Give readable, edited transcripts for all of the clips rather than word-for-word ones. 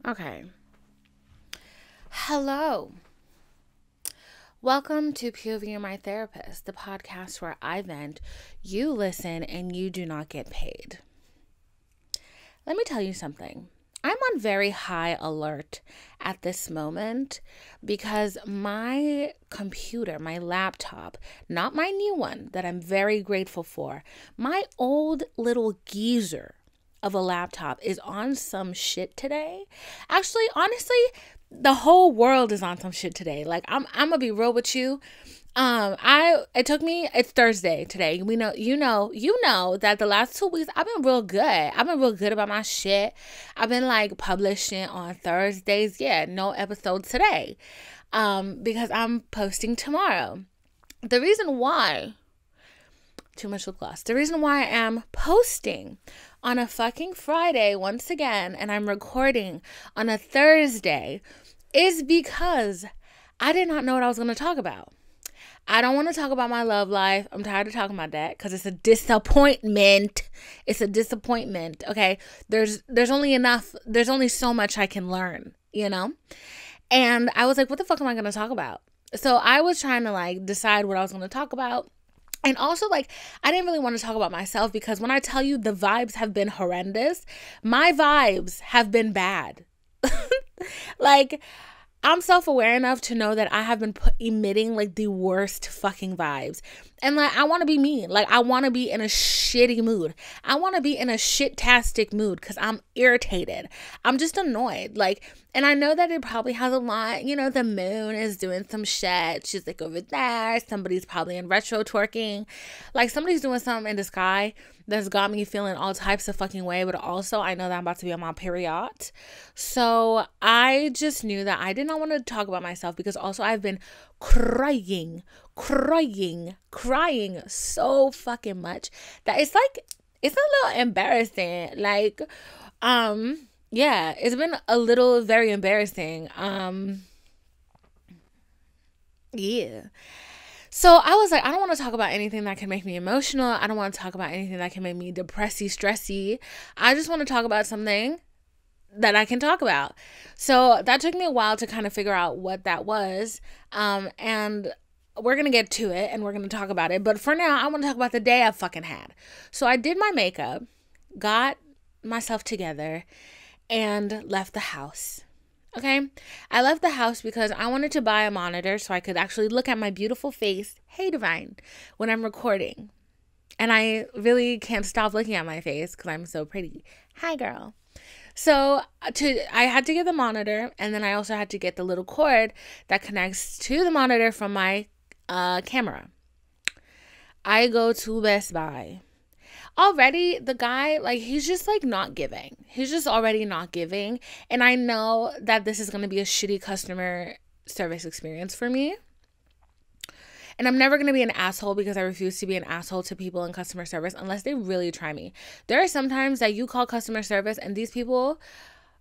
Okay. Hello. Welcome to POV and My Therapist, the podcast where I vent, you listen, and you do not get paid. Let me tell you something. I'm on very high alert at this moment because my computer, my laptop, not my new one that I'm very grateful for, my old little geezer of a laptop is on some shit today. Actually, honestly, the whole world is on some shit today. Like I'm gonna be real with you. It's Thursday today. You know that the last 2 weeks I've been real good. I've been real good about my shit. I've been like publishing on Thursdays. Yeah, no episode today. Because I'm posting tomorrow. The reason why Too much lip gloss. The reason why I am posting on a fucking Friday once again and I'm recording on a Thursday is because I did not know what I was going to talk about. I don't want to talk about my love life. I'm tired of talking about that because it's a disappointment. It's a disappointment. Okay. There's only so much I can learn, you know? And I was like, what the fuck am I going to talk about? So I was trying to like decide what I was going to talk about. And also, like, I didn't really want to talk about myself because when I tell you the vibes have been horrendous, my vibes have been bad. Like, I'm self-aware enough to know that I have been emitting, like, the worst fucking vibes. And, like, I want to be mean. Like, I want to be in a shitty mood. I want to be in a shit-tastic mood because I'm irritated. I'm just annoyed. Like, and I know that it probably has a lot. You know, the moon is doing some shit. She's, like, over there. Somebody's probably in retro twerking. Like, somebody's doing something in the sky that's got me feeling all types of fucking way. But also, I know that I'm about to be on my period. So, I just knew that I did not want to talk about myself because also I've been crying so fucking much that it's a little embarrassing. Like, yeah, it's been a little very embarrassing. Yeah. So I was like, I don't want to talk about anything that can make me emotional. I don't want to talk about anything that can make me depressy, stressy. I just want to talk about something that I can talk about. So that took me a while to kind of figure out what that was. And we're going to get to it and we're going to talk about it. But for now, I want to talk about the day I fucking had. So I did my makeup, got myself together, and left the house. Okay? I left the house because I wanted to buy a monitor so I could actually look at my beautiful face, hey Divine, when I'm recording. And I really can't stop looking at my face because I'm so pretty. Hi, girl. So I had to get the monitor, and then I also had to get the little cord that connects to the monitor from my camera. I go to Best Buy. Already, the guy, like, he's just, like, not giving. He's just already not giving. And I know that this is going to be a shitty customer service experience for me. And I'm never going to be an asshole because I refuse to be an asshole to people in customer service unless they really try me. There are some times that you call customer service and these people,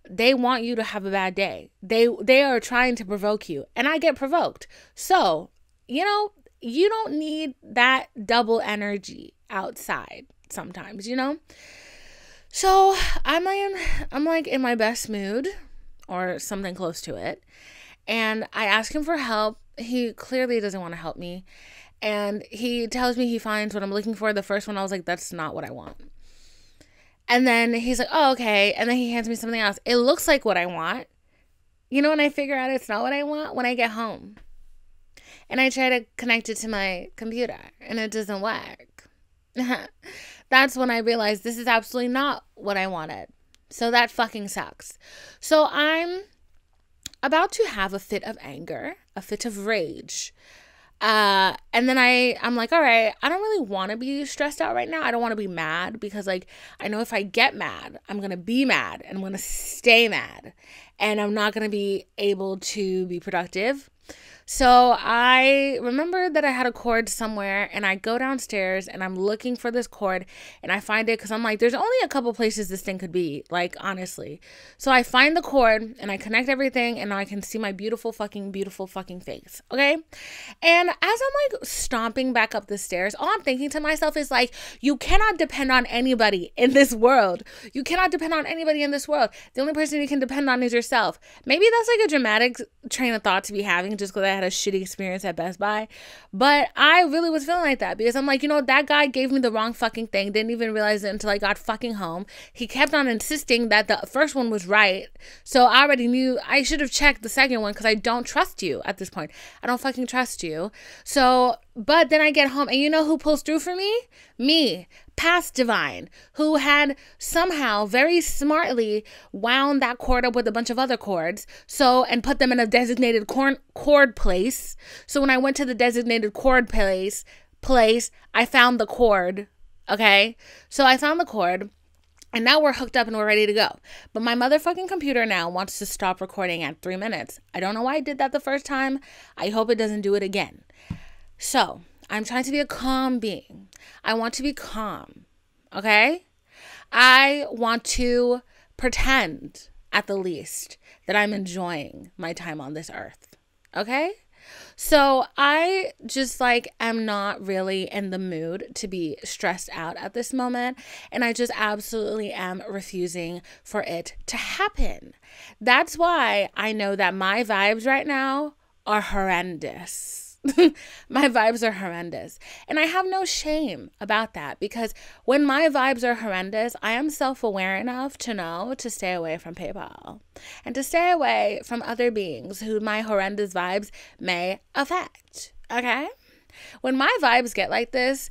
they want you to have a bad day. They are trying to provoke you. And I get provoked. So, you know, you don't need that double energy outside sometimes, you know? So I'm like in my best mood or something close to it. And I ask him for help. He clearly doesn't want to help me. And he tells me he finds what I'm looking for. The first one, I was like, that's not what I want. And then he's like, oh, okay. And then he hands me something else. It looks like what I want. You know, when I figure out it's not what I want, when I get home. And I try to connect it to my computer. And it doesn't work. That's when I realized this is absolutely not what I wanted. So that fucking sucks. So I'm about to have a fit of anger, a fit of rage. And then I'm like, all right, I don't really want to be stressed out right now. I don't want to be mad because, like, I know if I get mad, I'm going to be mad and I'm going to stay mad and I'm not going to be able to be productive. So I remember that I had a cord somewhere, and I go downstairs and I'm looking for this cord, and I find it because I'm like, there's only a couple places this thing could be, like, honestly. So I find the cord and I connect everything, and now I can see my beautiful fucking face. Okay. And as I'm like stomping back up the stairs, all I'm thinking to myself is like, you cannot depend on anybody in this world. You cannot depend on anybody in this world. The only person you can depend on is yourself. Maybe that's like a dramatic train of thought to be having just because I had a shitty experience at Best Buy. But I really was feeling like that because I'm like, that guy gave me the wrong fucking thing. Didn't even realize it until I got fucking home. He kept on insisting that the first one was right. So I already knew I should have checked the second one because I don't trust you at this point. I don't fucking trust you. So, but then I get home and you know who pulls through for me? Me. Past Divine, who had somehow very smartly wound that cord up with a bunch of other cords, and put them in a designated cord place. So when I went to the designated cord place, I found the cord. Okay, so I found the cord, and now we're hooked up and we're ready to go. But my motherfucking computer now wants to stop recording at 3 minutes. I don't know why I did that the first time. I hope it doesn't do it again. So I'm trying to be a calm being. I want to be calm, okay? I want to pretend, at the least, that I'm enjoying my time on this earth, okay? So I just am not really in the mood to be stressed out at this moment, and I just absolutely am refusing for it to happen. That's why I know that my vibes right now are horrendous. My vibes are horrendous. And I have no shame about that because when my vibes are horrendous, I am self-aware enough to know to stay away from PayPal and to stay away from other beings who my horrendous vibes may affect. Okay? When my vibes get like this,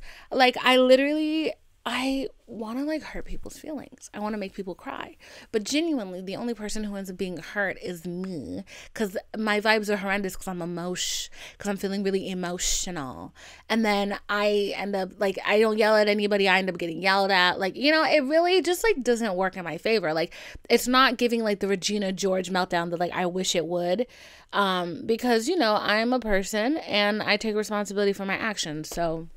I want to hurt people's feelings. I want to make people cry. But genuinely, the only person who ends up being hurt is me because my vibes are horrendous because I'm feeling really emotional. And then I end up, I don't yell at anybody. I end up getting yelled at. It really just, doesn't work in my favor. It's not giving, the Regina George meltdown that, I wish it would. Because, I'm a person and I take responsibility for my actions. So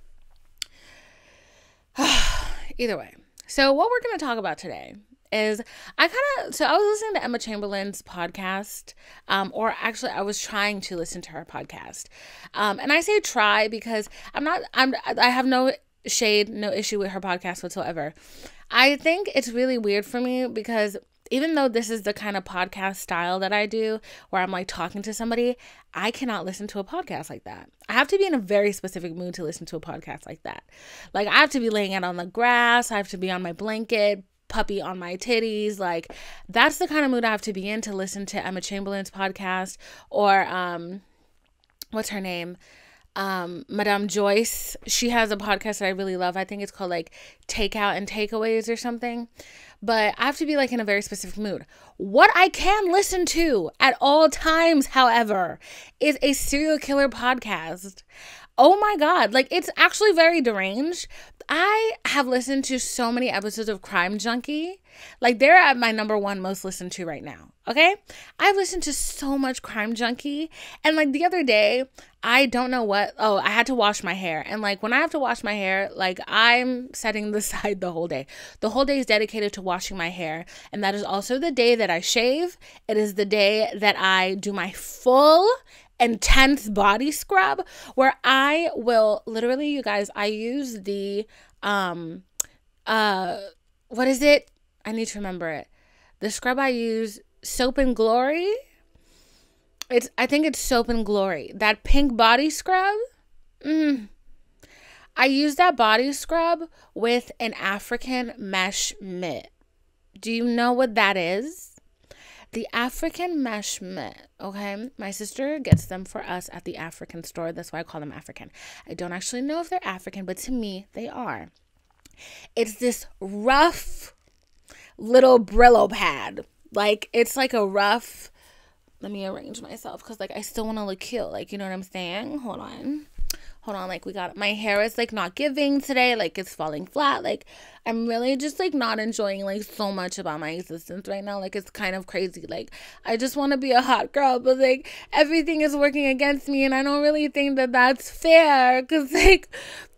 either way. So what we're going to talk about today is I was listening to Emma Chamberlain's podcast, or actually I was trying to listen to her podcast. And I say try because I have no shade, no issue with her podcast whatsoever. I think it's really weird for me because even though this is the kind of podcast style that I do where I'm talking to somebody, I cannot listen to a podcast like that. I have to be in a very specific mood to listen to a podcast like that. I have to be laying out on the grass. I have to be on my blanket, puppy on my titties. That's the kind of mood I have to be in to listen to Emma Chamberlain's podcast or, what's her name? Madame Joyce. She has a podcast that I really love. I think it's called Takeout and Takeaways or something. But I have to be in a very specific mood. What I can listen to at all times, however, is a serial killer podcast. Oh my God. It's actually very deranged. I have listened to so many episodes of Crime Junkie. They're at my number one most listened to right now. Okay? I've listened to so much Crime Junkie. And the other day, I don't know I had to wash my hair. And when I have to wash my hair, I'm setting aside the whole day. The whole day is dedicated to washing my hair. And that is also the day that I shave. It is the day that I do my full intense body scrub where I will literally, you guys, I use the what is it? I need to remember it. The scrub I use, Soap and Glory. I think it's Soap and Glory. That pink body scrub. I use that body scrub with an African mesh mitt. Do you know what that is? The African mesh mitt, okay? My sister gets them for us at the African store. That's why I call them African. I don't actually know if they're African, but to me, they are. It's this rough little Brillo pad. It's a rough... Let me arrange myself because, I still want to look cute. You know what I'm saying? Hold hold on, like, my hair is like not giving today, like it's falling flat, like I'm really just like not enjoying like so much about my existence right now. Like, it's kind of crazy. Like, I just want to be a hot girl, but like everything is working against me, and I don't really think that that's fair, because like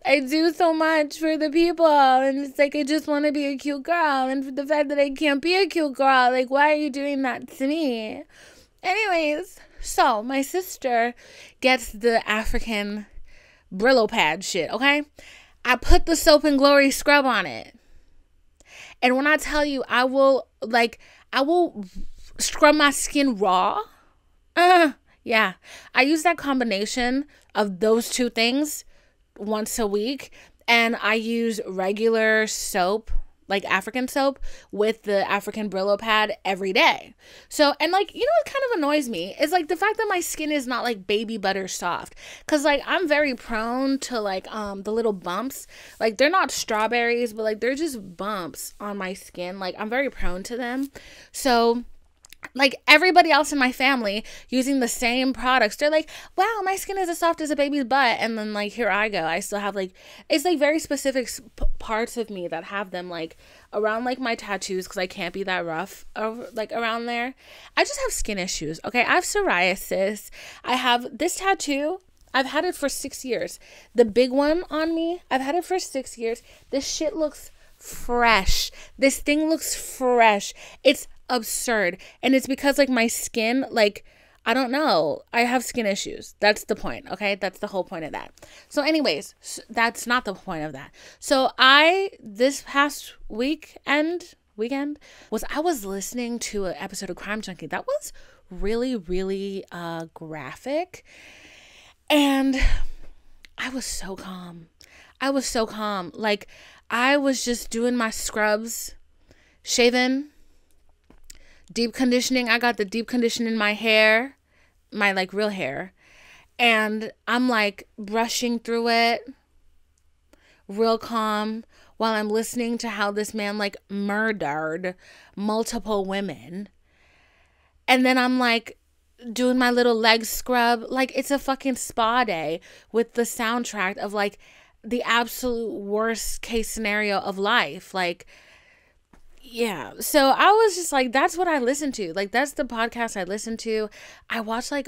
I do so much for the people, and it's like I just want to be a cute girl, and for the fact that I can't be a cute girl, like, why are you doing that to me? Anyways, so my sister gets the African Brillo pad shit, okay? I put the Soap and Glory scrub on it. And when I tell you, I will scrub my skin raw. Yeah. I use that combination of those two things once a week. And I use regular soap, like African soap, with the African Brillo pad every day. So, and like, you know what kind of annoys me is like the fact that my skin is not like baby butter soft. Cause like I'm very prone to like the little bumps. Like, they're not strawberries, but like they're just bumps on my skin. Like, I'm very prone to them. So like everybody else in my family using the same products, they're like, wow, my skin is as soft as a baby's butt. And then like here I go, I still have like, it's like very specific parts of me that have them, like around like my tattoos, because I can't be that rough like around there. I just have skin issues. Okay, I have psoriasis. I have this tattoo, I've had it for 6 years. The big one on me, I've had it for 6 years. This shit looks fresh. This thing looks fresh. It's absurd. And it's because like my skin, like, I don't know, I have skin issues. That's the point. Okay, that's the whole point of that. So anyways, that's not the point of that. So this past weekend I was listening to an episode of Crime Junkie that was really, really graphic, and I was so calm. Like, I was just doing my scrubs, shaving, deep conditioning. I got the deep condition in my hair, my like real hair. And I'm like brushing through it, real calm, while I'm listening to how this man like murdered multiple women. And then I'm like doing my little leg scrub. Like, it's a fucking spa day with the soundtrack of like the absolute worst case scenario of life. Like, yeah. So I was just like, that's what I listen to. Like, that's the podcast I listen to. I watch like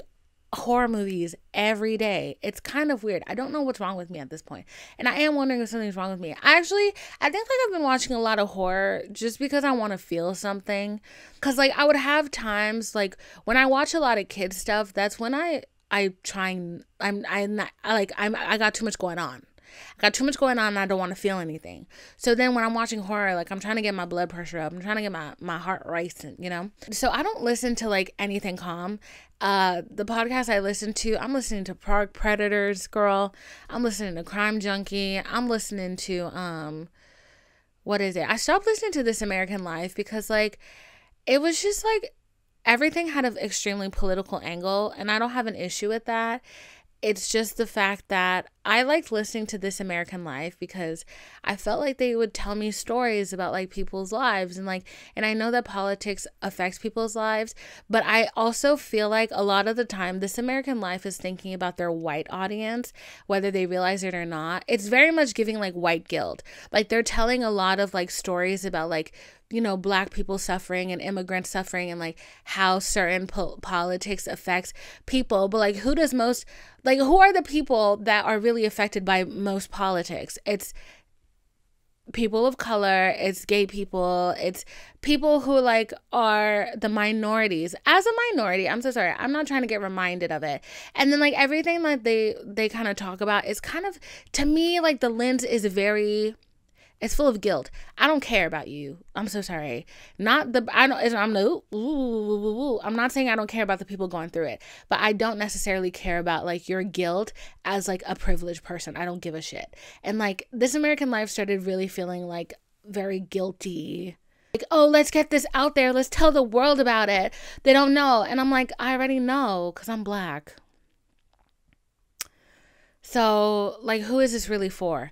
horror movies every day. It's kind of weird. I don't know what's wrong with me at this point. And I am wondering if something's wrong with me. I think like I've been watching a lot of horror just because I want to feel something. Cause like I would have times like when I watch a lot of kids stuff, that's when I got too much going on. I got too much going on and I don't want to feel anything. So then when I'm watching horror, like I'm trying to get my blood pressure up. I'm trying to get my heart racing, you know? So I don't listen to like anything calm. The podcast I listen to, I'm listening to Park Predators, girl. I'm listening to Crime Junkie. I'm listening to, what is it? I stopped listening to This American Life because like, it was just like, everything had an extremely political angle, and I don't have an issue with that. It's just the fact that I liked listening to This American Life because I felt like they would tell me stories about like people's lives, and I know that politics affects people's lives, but I also feel like a lot of the time This American Life is thinking about their white audience, whether they realize it or not. It's very much giving like white guilt. Like, they're telling a lot of like stories about like, you know, Black people suffering and immigrants suffering, and like how certain politics affects people. But like, who are the people that are really affected by most politics? It's people of color, it's gay people, it's people who like are the minorities. As a minority, I'm so sorry, I'm not trying to get reminded of it. And then like everything that they kind of talk about is kind of, to me, like the lens is it's full of guilt. I don't care about you. I'm so sorry. I'm not saying I don't care about the people going through it, but I don't necessarily care about like your guilt as like a privileged person. I don't give a shit. And like This American Life started really feeling like very guilty. Like, oh, let's get this out there. Let's tell the world about it. They don't know. And I'm like, I already know because I'm Black. So like, who is this really for?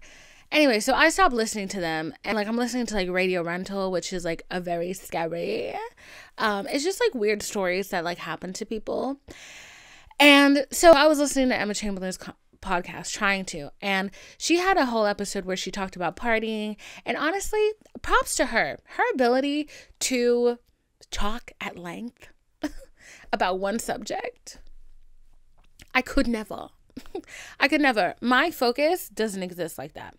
Anyway, so I stopped listening to them, and like I'm listening to like Radio Rental, which is like a very scary. It's just like weird stories that like happen to people. And so I was listening to Emma Chamberlain's podcast, trying to. And she had a whole episode where she talked about partying. And honestly, props to her. Her ability to talk at length about one subject. I could never. I could never. My focus doesn't exist like that.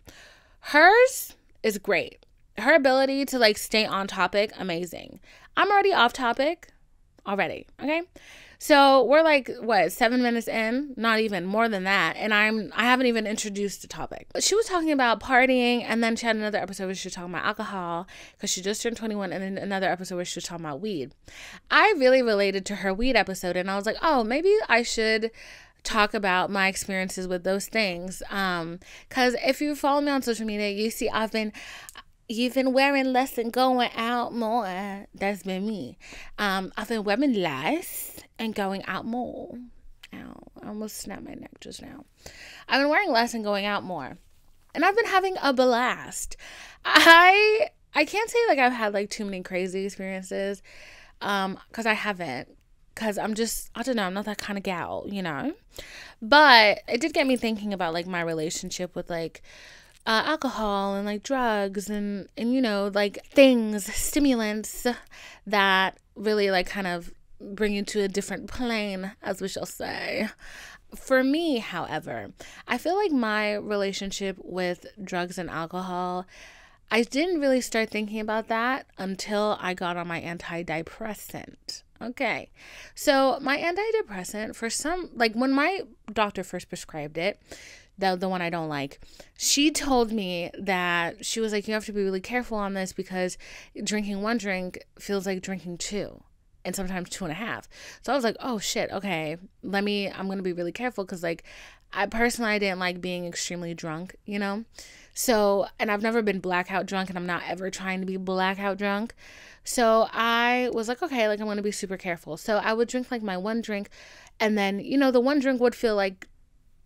Hers is great. Her ability to like stay on topic, amazing. I'm already off topic already. Okay. So we're like, what, 7 minutes in? Not even, more than that. And I haven't even introduced the topic. But she was talking about partying, and then she had another episode where she was talking about alcohol because she just turned 21, and then another episode where she was talking about weed. I really related to her weed episode, and I was like, oh, maybe I should talk about my experiences with those things. Because if you follow me on social media, you see you've been wearing less and going out more. That's been me. I've been wearing less and going out more. Ow, I almost snapped my neck just now. I've been wearing less and going out more. And I've been having a blast. I can't say like I've had like too many crazy experiences. Because I haven't. Because I don't know, I'm not that kind of gal, you know. But it did get me thinking about like my relationship with like alcohol and like drugs and you know, like things, stimulants that really like kind of bring you to a different plane, as we shall say. For me, however, I feel like my relationship with drugs and alcohol, I didn't really start thinking about that until I got on my antidepressant. Okay, so my antidepressant, for some, like when my doctor first prescribed it, the one I don't like, she told me that she was like, you have to be really careful on this because drinking one drink feels like drinking two, and sometimes 2.5. So I was like, oh shit, okay, I'm going to be really careful because like I didn't like being extremely drunk, you know? So, and I've never been blackout drunk, and I'm not ever trying to be blackout drunk. So I was like, okay, like I'm going to be super careful. So I would drink like my one drink, and then, you know, the one drink would feel like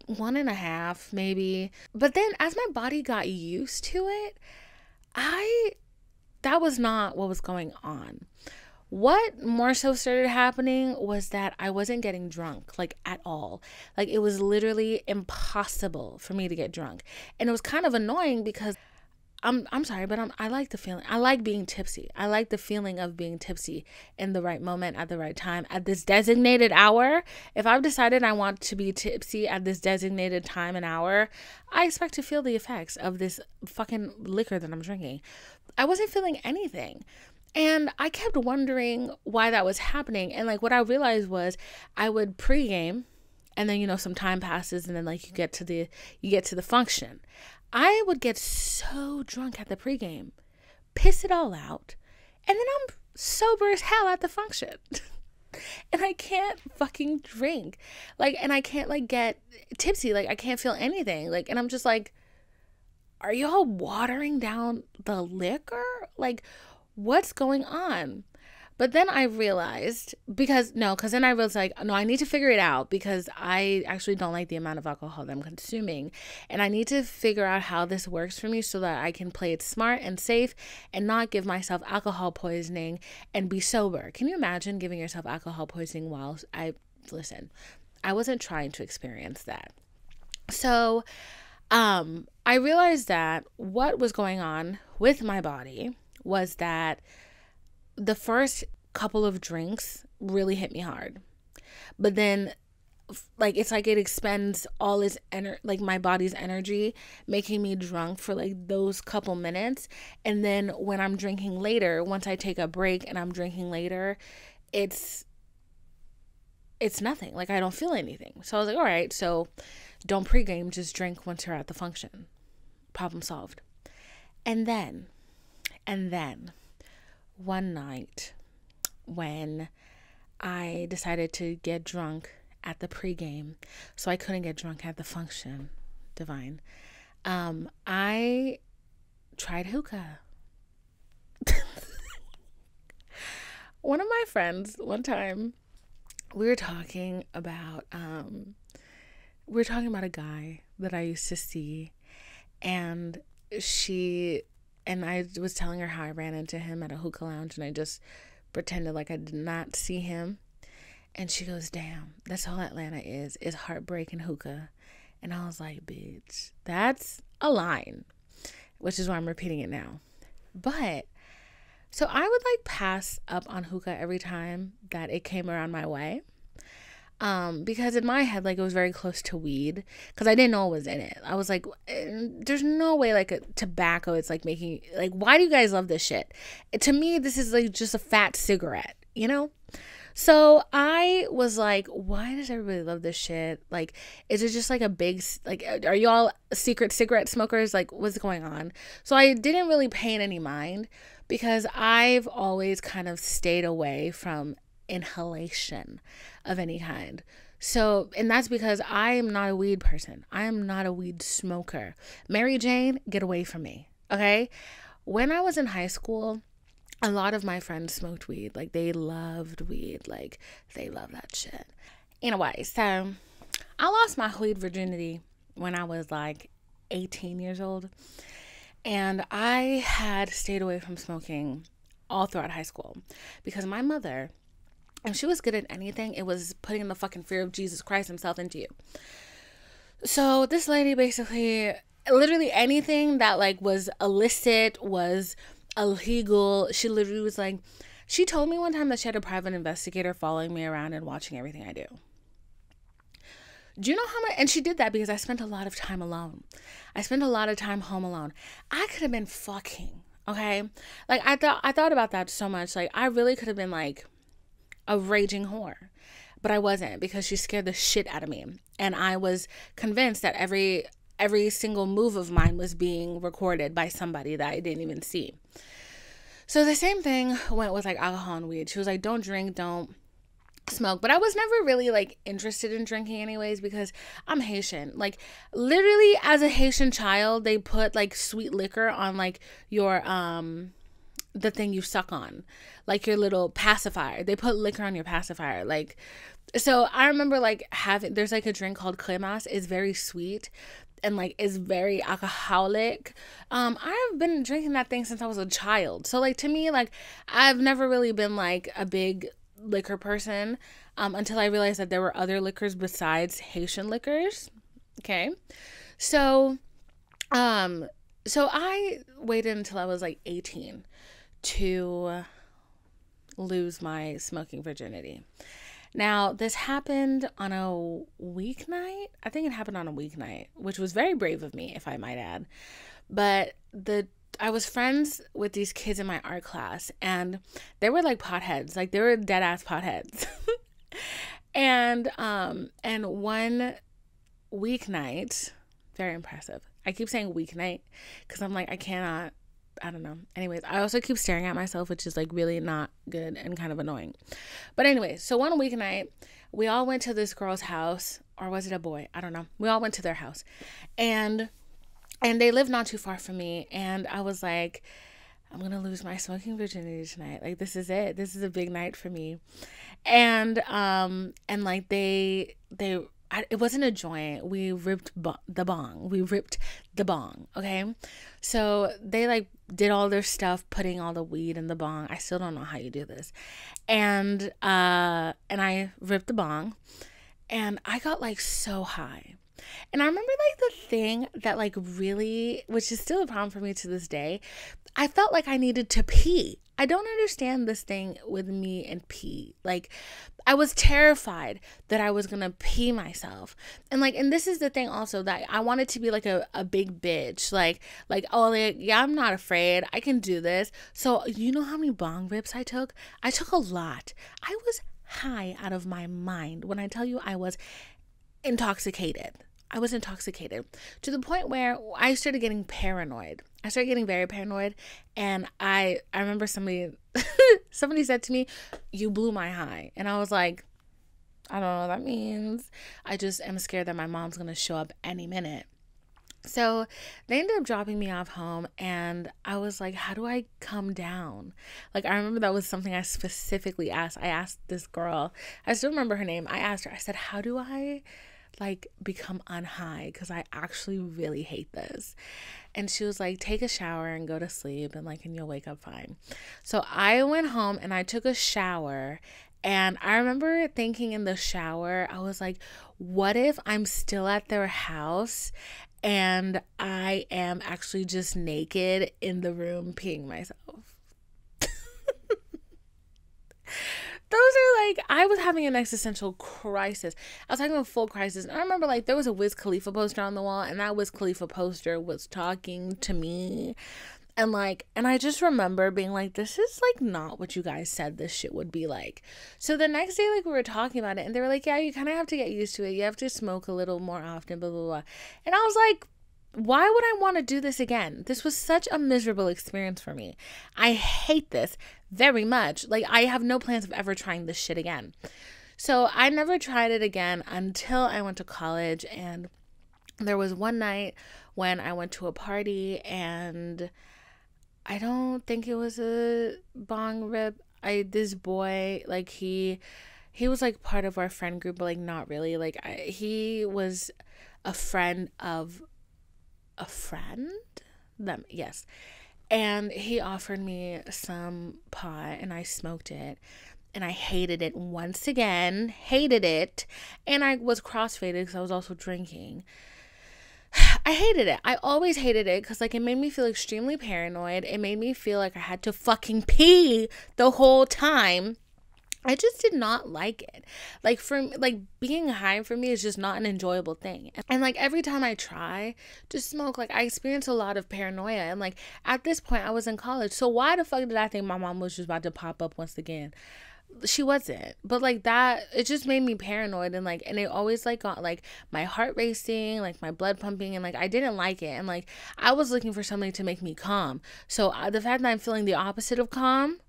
1.5 maybe. But then as my body got used to it, that was not what was going on. What more so started happening was that I wasn't getting drunk, like at all. Like it was literally impossible for me to get drunk. And it was kind of annoying because I'm sorry, but I like the feeling. I like being tipsy. I like the feeling of being tipsy in the right moment, at the right time, at this designated hour. If I've decided I want to be tipsy at this designated time and hour, I expect to feel the effects of this fucking liquor that I'm drinking. I wasn't feeling anything. And I kept wondering why that was happening. And like what I realized was I would pregame, and then, you know, some time passes, and then like you get to the function. I would get so drunk at the pregame, piss it all out, and then I'm sober as hell at the function. And I can't fucking drink. Like, and I can't like get tipsy. Like I can't feel anything. Like, and I'm just like, are y'all watering down the liquor? Like, what's going on? But then I realized, because then I was like, no, I need to figure it out because I actually don't like the amount of alcohol that I'm consuming. And I need to figure out how this works for me so that I can play it smart and safe and not give myself alcohol poisoning and be sober. Can you imagine giving yourself alcohol poisoning while I wasn't trying to experience that. So I realized that what was going on with my body was that the first couple of drinks really hit me hard. But then like it's like it expends all its like my body's energy, making me drunk for like those couple minutes. And then when I'm drinking later, once I take a break and I'm drinking later, it's nothing. Like I don't feel anything. So I was like, all right, so don't pregame, just drink once you're at the function. Problem solved. And then one night when I decided to get drunk at the pregame, so I couldn't get drunk at the function, divine, I tried hookah. One of my friends, one time, we were talking about a guy that I used to see, and I was telling her how I ran into him at a hookah lounge, and I just pretended like I did not see him. And she goes, damn, that's all Atlanta is heartbreak and hookah. And I was like, bitch, that's a line, which is why I'm repeating it now. But so I would like pass up on hookah every time that it came around my way. Because in my head, like, it was very close to weed, because I didn't know what was in it. I was like, there's no way, like, a tobacco, it's like making, like, why do you guys love this shit? To me, this is like just a fat cigarette, you know? So I was like, why does everybody love this shit? Like, is it just like a big, like, are you all secret cigarette smokers? Like, what's going on? So I didn't really pay it any mind, because I've always kind of stayed away from inhalation of any kind. So, and that's because I am not a weed person. I am not a weed smoker. Mary Jane, get away from me. Okay? When I was in high school, a lot of my friends smoked weed. Like, they loved weed. Like, they love that shit. Anyway, so I lost my weed virginity when I was like 18 years old. And I had stayed away from smoking all throughout high school, because my mother, if she was good at anything, it was putting the fucking fear of Jesus Christ himself into you. So this lady basically, literally anything that like was illicit, was illegal, she literally was like, she told me one time that she had a private investigator following me around and watching everything I do. Do you know how much? And she did that because I spent a lot of time alone. I spent a lot of time home alone. I could have been fucking, okay? Like, I thought about that so much. Like, I really could have been like a raging whore, but I wasn't, because she scared the shit out of me. And I was convinced that every single move of mine was being recorded by somebody that I didn't even see. So the same thing went with like alcohol and weed. She was like, don't drink, don't smoke. But I was never really like interested in drinking anyways, because I'm Haitian. Like, literally as a Haitian child, they put like sweet liquor on like your the thing you suck on, like your little pacifier. They put liquor on your pacifier. Like, so I remember like there's like a drink called Clemas. It's very sweet and like is very alcoholic. I've been drinking that thing since I was a child. So like, to me, like, I've never really been like a big liquor person until I realized that there were other liquors besides Haitian liquors. Okay. So I waited until I was like 18 to lose my smoking virginity. Now, this happened on a weeknight. I think it happened on a weeknight, which was very brave of me, if I might add. But I was friends with these kids in my art class, and they were like potheads. Like, they were dead ass potheads. and one weeknight, very impressive. I keep saying weeknight because I'm like, I don't know. Anyways, I also keep staring at myself, which is like really not good and kind of annoying. But anyways, so one weeknight, we all went to this girl's house, or was it a boy? I don't know. We all went to their house, and they lived not too far from me. And I was like, I'm going to lose my smoking virginity tonight. Like, this is it. This is a big night for me. And like it wasn't a joint. We ripped the bong. We ripped the bong. Okay. So they like did all their stuff, putting all the weed in the bong. I still don't know how you do this. And I ripped the bong, and I got like so high. And I remember like the thing that like really, which is still a problem for me to this day, I felt like I needed to pee. I don't understand this thing with me and pee. Like, I was terrified that I was gonna pee myself. And like, and this is the thing also, that I wanted to be like a big bitch. Like, oh, like, yeah, I'm not afraid. I can do this. So you know how many bong rips I took? I took a lot. I was high out of my mind when I tell you I was intoxicated. I was intoxicated to the point where I started getting paranoid. I started getting very paranoid, and I remember somebody said to me, "You blew my high," and I was like, I don't know what that means. I just am scared that my mom's gonna show up any minute. So they ended up dropping me off home, and I was like, how do I come down? Like, I remember that was something I specifically asked. I asked this girl, I still remember her name. I asked her, I said, how do I like become unhigh? Because I actually really hate this. And she was like, take a shower and go to sleep, and like, and you'll wake up fine. So I went home and I took a shower, And I remember thinking in the shower, I was like, what if I'm still at their house and I am actually just naked in the room peeing myself? Those are like, I was having an existential crisis. I was having a full crisis. And I remember like there was a Wiz Khalifa poster on the wall, and that Wiz Khalifa poster was talking to me. And like, and I just remember being like, this is like not what you guys said this shit would be like. So the next day, like we were talking about it, and they were like, yeah, you kind of have to get used to it. You have to smoke a little more often, blah, blah, blah. And I was like, why would I want to do this again? This was such a miserable experience for me. I hate this very much. Like, I have no plans of ever trying this shit again. So I never tried it again until I went to college. And there was one night when I went to a party, and I don't think it was a bong rip. This boy, like he was like part of our friend group, but like not really. Like he was a friend of a friend, them, yes. And he offered me some pot, and I smoked it, and I hated it once again, hated it. And I was crossfaded because I was also drinking. I hated it. I always hated it because like it made me feel extremely paranoid. It made me feel like I had to fucking pee the whole time. I just did not like it. Like being high for me is just not an enjoyable thing. And like every time I try to smoke, like I experience a lot of paranoia. And like at this point I was in college. So why the fuck did I think my mom was just about to pop up once again? She wasn't. But like that, it just made me paranoid, and like, and it always like got like my heart racing, like my blood pumping, and like I didn't like it. And like I was looking for something to make me calm. So the fact that I'm feeling the opposite of calm,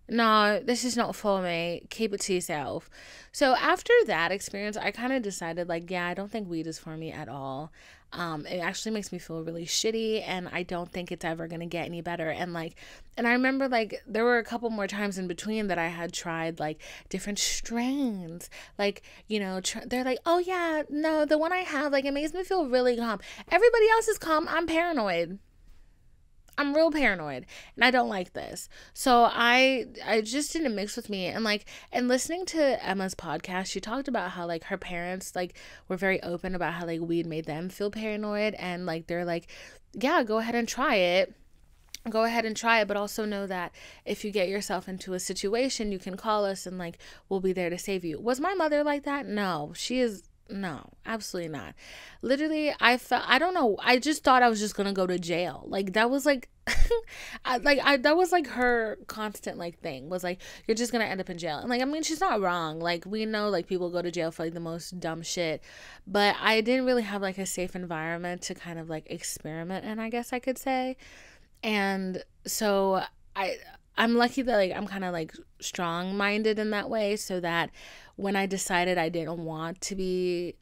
no, this is not for me. Keep it to yourself. So after that experience, I kind of decided like, yeah, I don't think weed is for me at all. It actually makes me feel really shitty, and I don't think it's ever going to get any better. And like, and I remember like there were a couple more times in between that I had tried like different strains. Like, you know, they're like, oh yeah, no, the one I have, like it makes me feel really calm. Everybody else is calm. I'm paranoid. I'm real paranoid, and I don't like this. So I just didn't mix with me. And like, and listening to Emma's podcast, she talked about how like her parents like were very open about how like weed made them feel paranoid, and like they're like, yeah, go ahead and try it. Go ahead and try it, but also know that if you get yourself into a situation, you can call us, and like we'll be there to save you. Was my mother like that? No, she is. No, absolutely not. Literally, I don't know. I just thought I was just gonna go to jail. Like that was like, that was like her constant like thing was like, you're just gonna end up in jail. And like, I mean, she's not wrong. Like we know like people go to jail for like the most dumb shit, but I didn't really have like a safe environment to kind of like experiment in, I guess I could say. And so I'm lucky that like I'm kind of like strong-minded in that way, so that when I decided I didn't want to be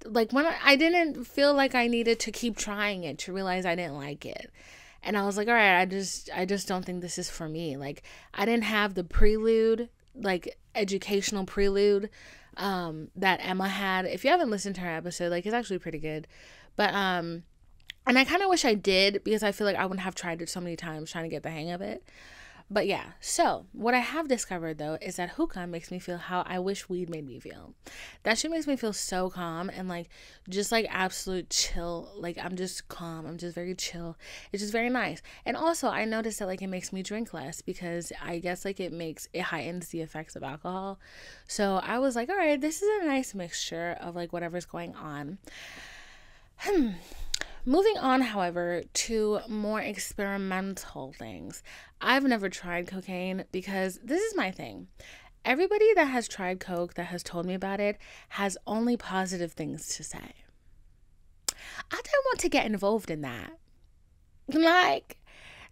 like when I didn't feel like I needed to keep trying it to realize I didn't like it. And I was like, all right, I just don't think this is for me. Like I didn't have the prelude, like educational prelude that Emma had. If you haven't listened to her episode, like it's actually pretty good. But and I kind of wish I did, because I feel like I wouldn't have tried it so many times trying to get the hang of it. But yeah, so what I have discovered though is that hookah makes me feel how I wish weed made me feel. That shit makes me feel so calm and like just like absolute chill. Like I'm just calm. I'm just very chill. It's just very nice. And also I noticed that like it makes me drink less, because I guess like it heightens the effects of alcohol. So I was like, all right, this is a nice mixture of like whatever's going on. Moving on, however, to more experimental things. I've never tried cocaine, because this is my thing. Everybody that has tried coke, that has told me about it, has only positive things to say. I don't want to get involved in that. Like,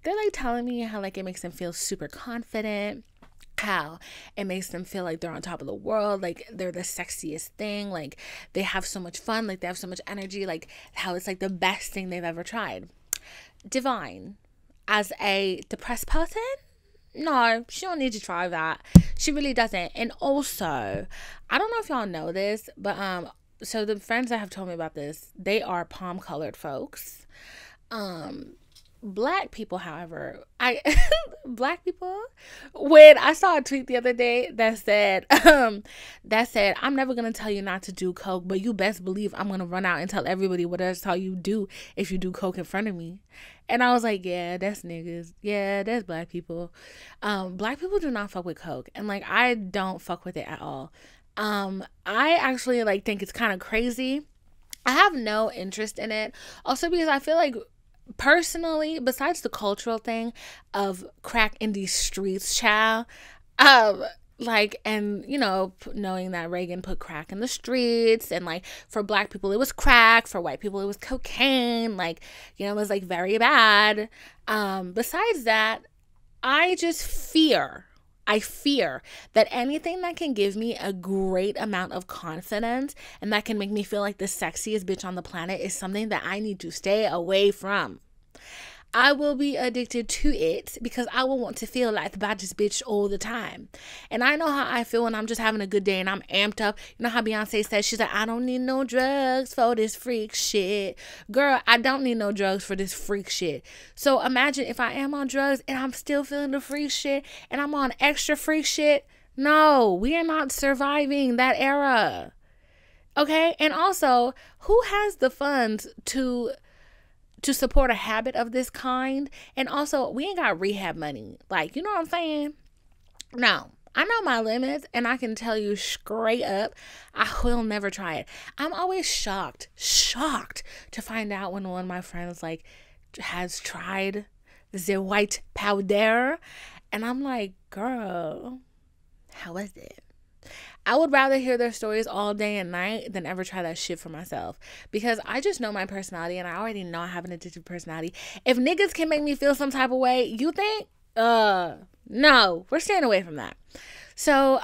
they're like telling me how like it makes them feel super confident, how it makes them feel like they're on top of the world, like they're the sexiest thing, like they have so much fun, like they have so much energy, like how it's like the best thing they've ever tried. Divine, as a depressed person, no, she don't need to try that. She really doesn't. And also, I don't know if y'all know this, but so the friends that have told me about this, they are palm colored folks. Black people, however, black people, when I saw a tweet the other day that said, I'm never gonna tell you not to do coke, but you best believe I'm gonna run out and tell everybody what that's how you do if you do coke in front of me. And I was like, yeah, that's niggas. Yeah, that's black people. Black people do not fuck with coke, and like I don't fuck with it at all. I actually like think it's kind of crazy. I have no interest in it. Also because I feel like personally, besides the cultural thing of crack in these streets, child, like, and you know, knowing that Reagan put crack in the streets, and like for black people it was crack, for white people it was cocaine, like, you know, it was like very bad. Besides that, I fear that anything that can give me a great amount of confidence and that can make me feel like the sexiest bitch on the planet is something that I need to stay away from. I will be addicted to it because I will want to feel like the baddest bitch all the time. And I know how I feel when I'm just having a good day and I'm amped up. You know how Beyonce says, she's like, I don't need no drugs for this freak shit. Girl, I don't need no drugs for this freak shit. So imagine if I am on drugs and I'm still feeling the freak shit and I'm on extra freak shit. No, we are not surviving that era. Okay? And also, who has the funds to support a habit of this kind? And also, we ain't got rehab money. Like, you know what I'm saying? No, I know my limits, and I can tell you straight up, I will never try it. I'm always shocked to find out when one of my friends like has tried the white powder, and I'm like, girl, how is it? I would rather hear their stories all day and night than ever try that shit for myself, because I just know my personality and I already know I have an addictive personality. If niggas can make me feel some type of way, you think? No, we're staying away from that. So,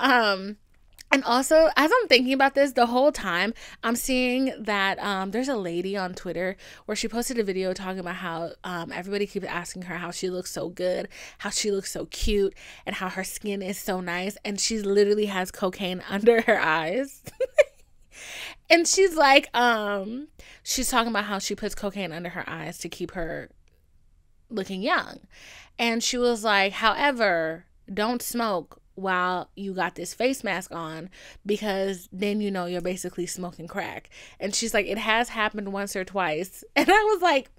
and also, as I'm thinking about this the whole time, I'm seeing that there's a lady on Twitter where she posted a video talking about how everybody keeps asking her how she looks so good, how she looks so cute, and how her skin is so nice. And she literally has cocaine under her eyes. And she's like, she's talking about how she puts cocaine under her eyes to keep her looking young. And she was like, however, don't smoke while you got this face mask on, because then you know you're basically smoking crack. And she's like, it has happened once or twice. And I was like,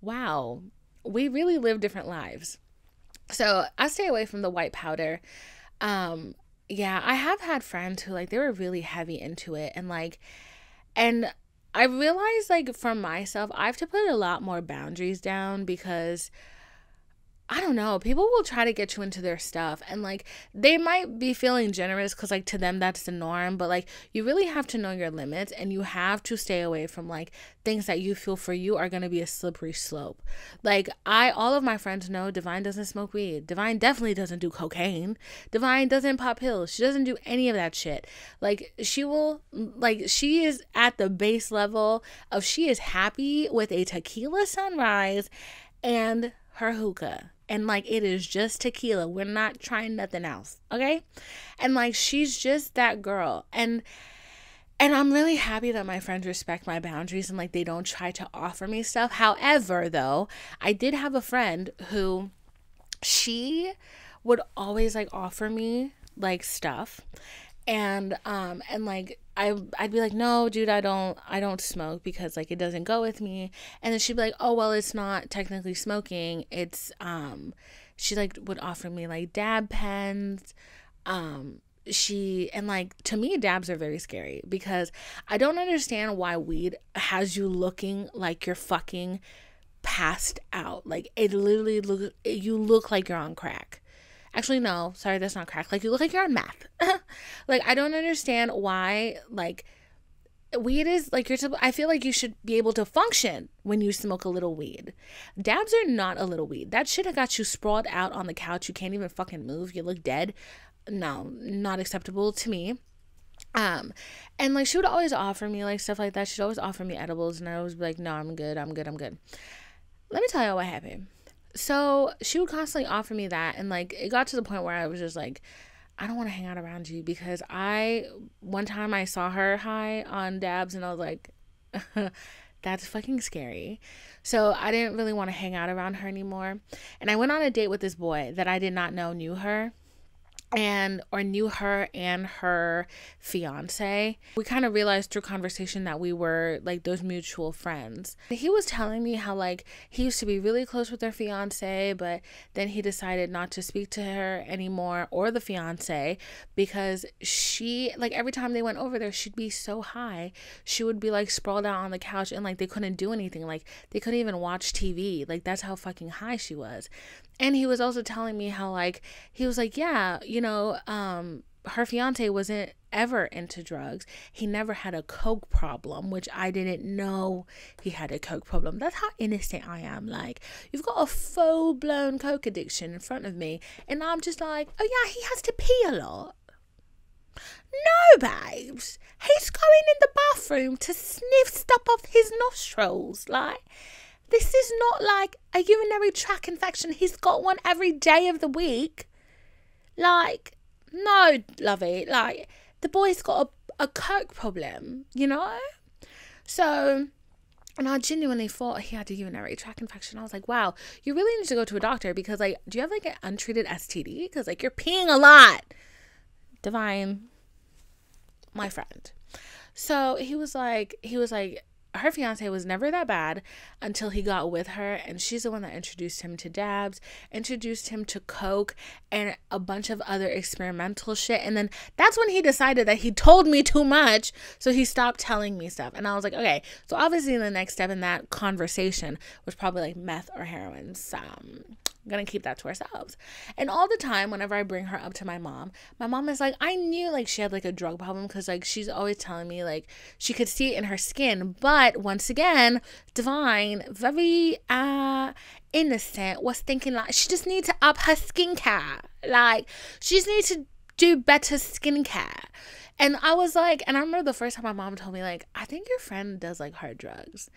wow, we really live different lives. So I stay away from the white powder. Yeah, I have had friends who like they were really heavy into it, and like, and I realized like for myself I have to put a lot more boundaries down, because I don't know, people will try to get you into their stuff, and like they might be feeling generous because like to them that's the norm, but like you really have to know your limits, and you have to stay away from like things that you feel for you are going to be a slippery slope. Like all of my friends know Divine doesn't smoke weed. Divine definitely doesn't do cocaine. Divine doesn't pop pills. She doesn't do any of that shit. Like she is at the base level of, she is happy with a tequila sunrise and her hookah, and like it is just tequila. We're not trying nothing else, okay? And like she's just that girl, and I'm really happy that my friends respect my boundaries and like they don't try to offer me stuff. However, though, I did have a friend who, she would always like offer me like stuff, and like I'd be like, no, dude, I don't smoke because like it doesn't go with me. And then she'd be like, oh, well, it's not technically smoking. It's, she like would offer me like dab pens. And like, to me, dabs are very scary because I don't understand why weed has you looking like you're fucking passed out. Like it literally you look like you're on crack. Actually, no, sorry, that's not crack. Like, you look like you're on meth. Like, I don't understand why, like, weed is, like, I feel like you should be able to function when you smoke a little weed. Dabs are not a little weed. That shit got you sprawled out on the couch. You can't even fucking move. You look dead. No, not acceptable to me. And, like, she would always offer me, like, stuff like that. She'd always offer me edibles, and I would be like, no, I'm good. Let me tell you what happened. So she would constantly offer me that, and like it got to the point where I was just like, I don't want to hang out around you, because one time I saw her high on dabs and I was like, That's fucking scary. So I didn't really want to hang out around her anymore. And I went on a date with this boy that I did not know knew her, knew her and her fiance. We kind of realized through conversation that we were like those mutual friends. He was telling me how like he used to be really close with their fiance, but then he decided not to speak to her anymore, or the fiance, because she, like, every time they went over there, she'd be so high. She would be like sprawled out on the couch, and like they couldn't do anything. Like they couldn't even watch TV. Like that's how fucking high she was. And he was also telling me how like he was like, yeah, her fiance wasn't ever into drugs. He never had a coke problem, which I didn't know he had a coke problem. That's how innocent I am. Like, you've got a full-blown coke addiction in front of me, and I'm just like, oh yeah, he has to pee a lot. No, babes. He's going in the bathroom to sniff stuff off his nostrils. Like, this is not like a urinary tract infection. He's got one every day of the week. Like, no, lovey. Like, the boy's got a coke problem, you know? So, and I genuinely thought he had a urinary tract infection. I was like, wow, you really need to go to a doctor, because, like, do you have, like, an untreated STD? Because, like, you're peeing a lot. Divine, my friend. So he was like, her fiance was never that bad until he got with her, and she's the one that introduced him to dabs, introduced him to coke, and a bunch of other experimental shit. And then that's when he decided that he told me too much, so he stopped telling me stuff. And I was like, okay, so obviously the next step in that conversation was probably like meth or heroin. So I'm gonna keep that to ourselves. And all the time, whenever I bring her up to my mom is like, I knew like she had like a drug problem, because like she's always telling me like she could see it in her skin. But once again, Divine, very innocent, was thinking like she just needs to up her skincare. Like she just needs to do better skincare. And I was like, and I remember the first time my mom told me like, I think your friend does like hard drugs.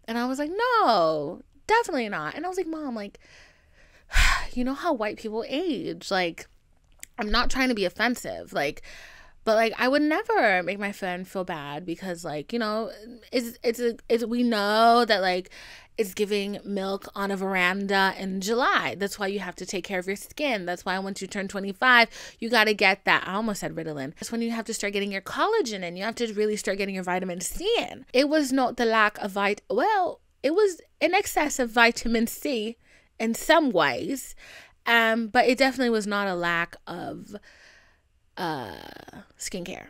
And I was like, no, definitely not. And I was like, Mom, like, you know how white people age. Like, I'm not trying to be offensive, like, but like I would never make my friend feel bad because, like, you know, it's we know that like it's giving milk on a veranda in July. That's why you have to take care of your skin. That's why once you turn 25, you got to get that. I almost said Ritalin. That's when you have to start getting your collagen in. You have to really start getting your vitamin C in. It was not the lack of it was an excess of vitamin C in some ways, but it definitely was not a lack of skincare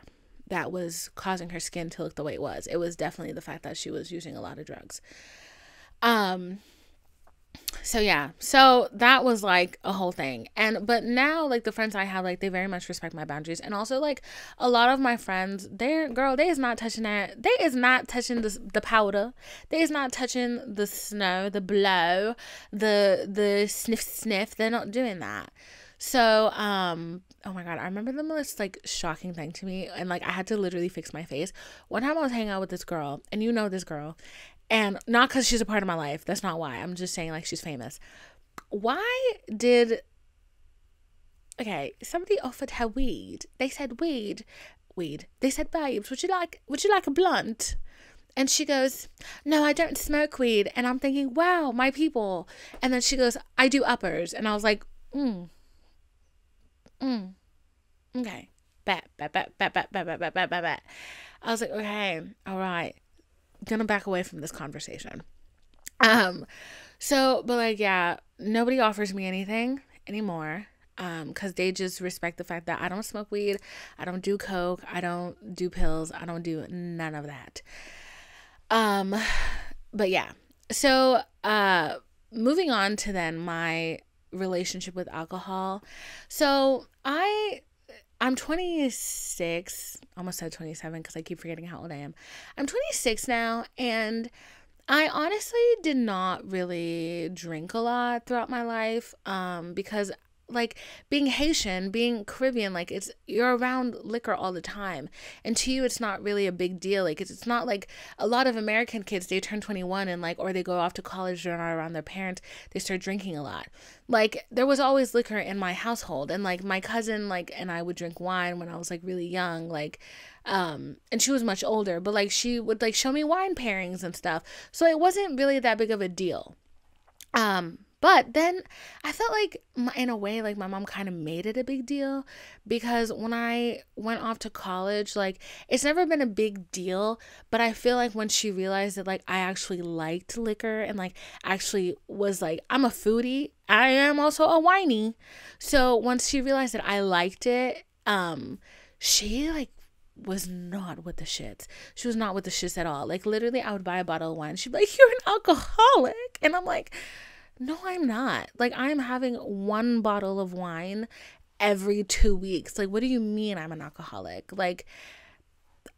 that was causing her skin to look the way it was. It was definitely the fact that she was using a lot of drugs. So yeah, so that was like a whole thing. But now like the friends I have, like they very much respect my boundaries. And also like a lot of my friends, they is not touching that. They is not touching the powder. They is not touching the snow, the blow, the sniff. They're not doing that. So, oh my God, I remember the most like shocking thing to me. And like I had to literally fix my face. One time I was hanging out with this girl, and you know this girl. And not because she's a part of my life. That's not why. I'm just saying like she's famous. Somebody offered her weed. They said weed. They said, babes, would you like a blunt? And she goes, no, I don't smoke weed. And I'm thinking, wow, my people. And then she goes, I do uppers. And I was like, okay. Bet. I was like, okay, all right. Gonna back away from this conversation. But like, yeah, nobody offers me anything anymore, because they just respect the fact that I don't smoke weed, I don't do coke, I don't do pills, I don't do none of that. But yeah, so moving on to then my relationship with alcohol. So I'm 26, almost said 27 because I keep forgetting how old I am. I'm 26 now, and I honestly did not really drink a lot throughout my life, because like being Haitian, being Caribbean, like you're around liquor all the time. And to you, it's not really a big deal. Like it's not like a lot of American kids, they turn 21 and like, or they go off to college, they're not around their parents, they start drinking a lot. Like there was always liquor in my household. And like my cousin, like, and I would drink wine when I was like really young, like, and she was much older, but like she would like show me wine pairings and stuff. So it wasn't really that big of a deal. But then I felt like in a way, like my mom kind of made it a big deal, because when I went off to college, like it's never been a big deal, but I feel like when she realized that like I actually liked liquor and like actually was like, I'm a foodie, I am also a whiny. So once she realized that I liked it, she like was not with the shits. She was not with the shits at all. Like literally I would buy a bottle of wine. She'd be like, you're an alcoholic. And I'm like, no, I'm not. Like I'm having one bottle of wine every 2 weeks. Like, what do you mean I'm an alcoholic? Like,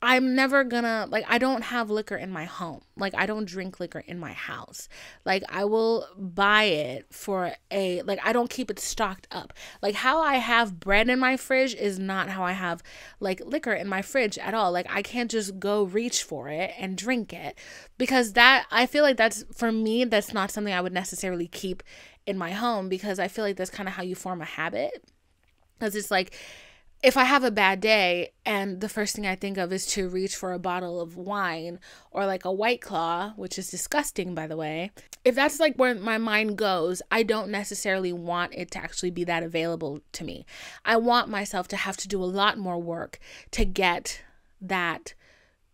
I'm never gonna, like, I don't have liquor in my home. Like, I don't drink liquor in my house. Like, I will buy it for like, I don't keep it stocked up. Like, how I have bread in my fridge is not how I have, like, liquor in my fridge at all. Like, I can't just go reach for it and drink it, because I feel like that's, for me, that's not something I would necessarily keep in my home, because I feel like that's kind of how you form a habit. Because it's like, if I have a bad day and the first thing I think of is to reach for a bottle of wine or like a White Claw, which is disgusting, by the way, if that's like where my mind goes, I don't necessarily want it to actually be that available to me. I want myself to have to do a lot more work to get that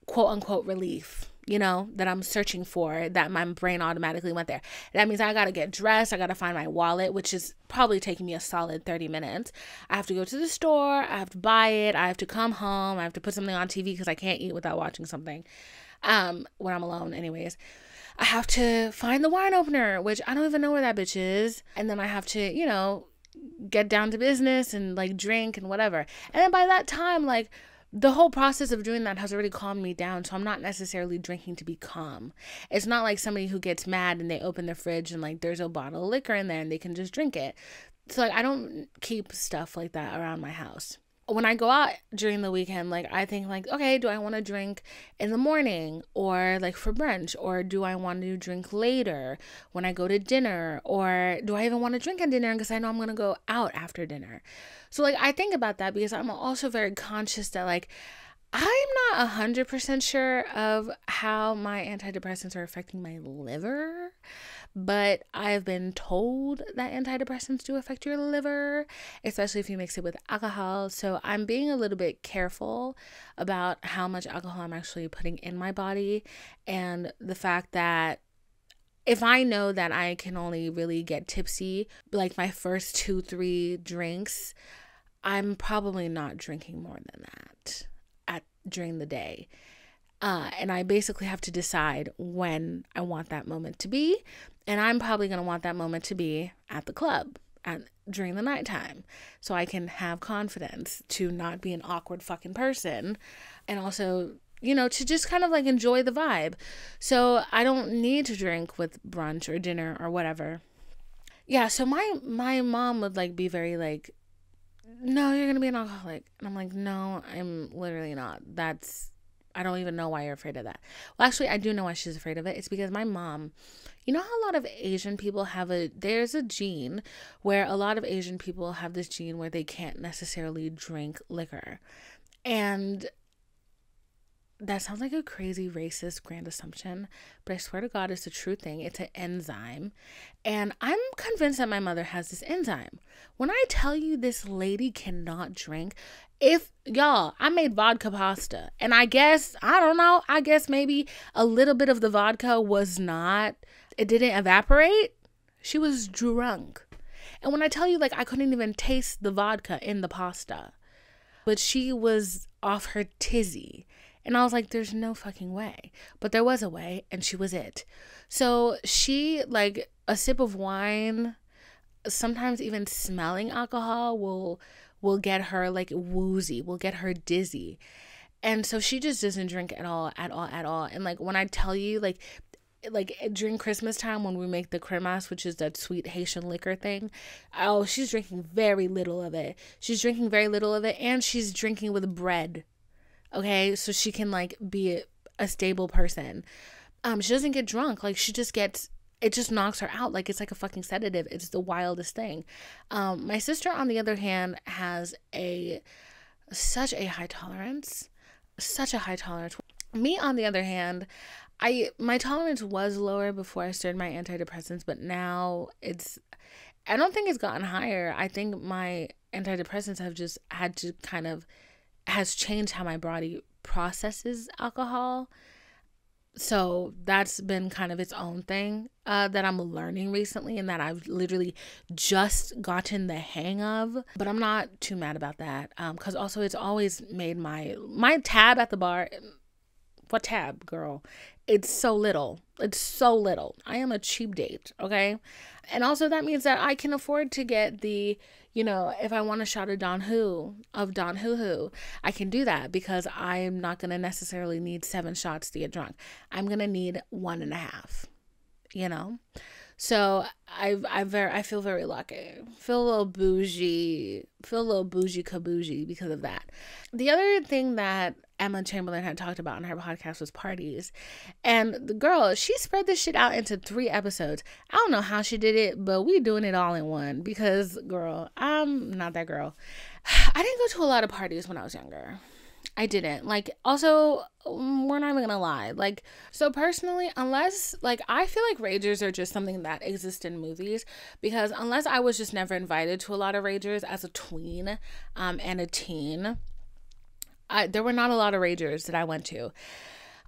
quote unquote relief, you know, that I'm searching for, that my brain automatically went there. That means I got to get dressed. I got to find my wallet, which is probably taking me a solid 30 minutes. I have to go to the store. I have to buy it. I have to come home. I have to put something on TV because I can't eat without watching something when I'm alone anyways. I have to find the wine opener, which I don't even know where that bitch is. And then I have to, you know, get down to business and like drink and whatever. And then by that time, like, the whole process of doing that has already calmed me down, so I'm not necessarily drinking to be calm. It's not like somebody who gets mad and they open their fridge and like there's a bottle of liquor in there and they can just drink it. So like I don't keep stuff like that around my house. When I go out during the weekend, like I think like, okay, do I want to drink in the morning or like for brunch, or do I want to drink later when I go to dinner, or do I even want to drink at dinner because I know I'm going to go out after dinner? So like I think about that because I'm also very conscious that like I'm not 100% sure of how my antidepressants are affecting my liver, but I've been told that antidepressants do affect your liver, especially if you mix it with alcohol. So I'm being a little bit careful about how much alcohol I'm actually putting in my body, and the fact that if I know that I can only really get tipsy like my first 2-3 drinks, I'm probably not drinking more than that during the day. And I basically have to decide when I want that moment to be. And I'm probably going to want that moment to be at the club during the nighttime, so I can have confidence to not be an awkward fucking person, and also, you know, to just kind of like enjoy the vibe. So I don't need to drink with brunch or dinner or whatever. Yeah, so my mom would like be very like, no, you're going to be an alcoholic. And I'm like, no, I'm literally not. I don't even know why you're afraid of that. Well, actually, I do know why she's afraid of it. It's because my mom, you know how a lot of Asian people there's a gene where a lot of Asian people have this gene where they can't necessarily drink liquor. And that sounds like a crazy racist grand assumption, but I swear to God, it's a true thing. It's an enzyme. And I'm convinced that my mother has this enzyme. When I tell you this lady cannot drink, I made vodka pasta, and I guess maybe a little bit of the vodka it didn't evaporate. She was drunk. And when I tell you, like, I couldn't even taste the vodka in the pasta, but she was off her tizzy. And I was like, there's no fucking way. But there was a way, and she was it. So she, like, a sip of wine, sometimes even smelling alcohol will get her, like, woozy, will get her dizzy. And so she just doesn't drink at all. And, like, when I tell you, like, like during Christmas time when we make the cremas, which is that sweet Haitian liquor thing. Oh, she's drinking very little of it. And she's drinking with bread. Okay, so she can like be a stable person. She doesn't get drunk. Like she just gets, it just knocks her out. Like it's like a fucking sedative. It's the wildest thing. My sister, on the other hand, has such a high tolerance. Me, on the other hand, my tolerance was lower before I started my antidepressants, but now I don't think it's gotten higher. I think my antidepressants have just has changed how my body processes alcohol. So that's been kind of its own thing that I'm learning recently, and that I've literally just gotten the hang of. But I'm not too mad about that, because also it's always made my tab at the bar. What tab, girl? It's so little. I am a cheap date, okay? And also that means that I can afford to get the, if I want a shot of Don Hoo, I can do that, because I'm not going to necessarily need 7 shots to get drunk. I'm going to need 1.5, So I feel very lucky. Feel a little bougie kabougie because of that. The other thing that Emma Chamberlain had talked about on her podcast was parties. And the girl, she spread this shit out into 3 episodes. I don't know how she did it, but we doing it all in one, because girl, I'm not that girl. I didn't go to a lot of parties when I was younger. I didn't. Like, also, we're not even gonna lie. Like, so personally, unless, like, I feel like ragers are just something that exists in movies, because unless I was just never invited to a lot of ragers as a tween and a teen, there were not a lot of ragers that I went to.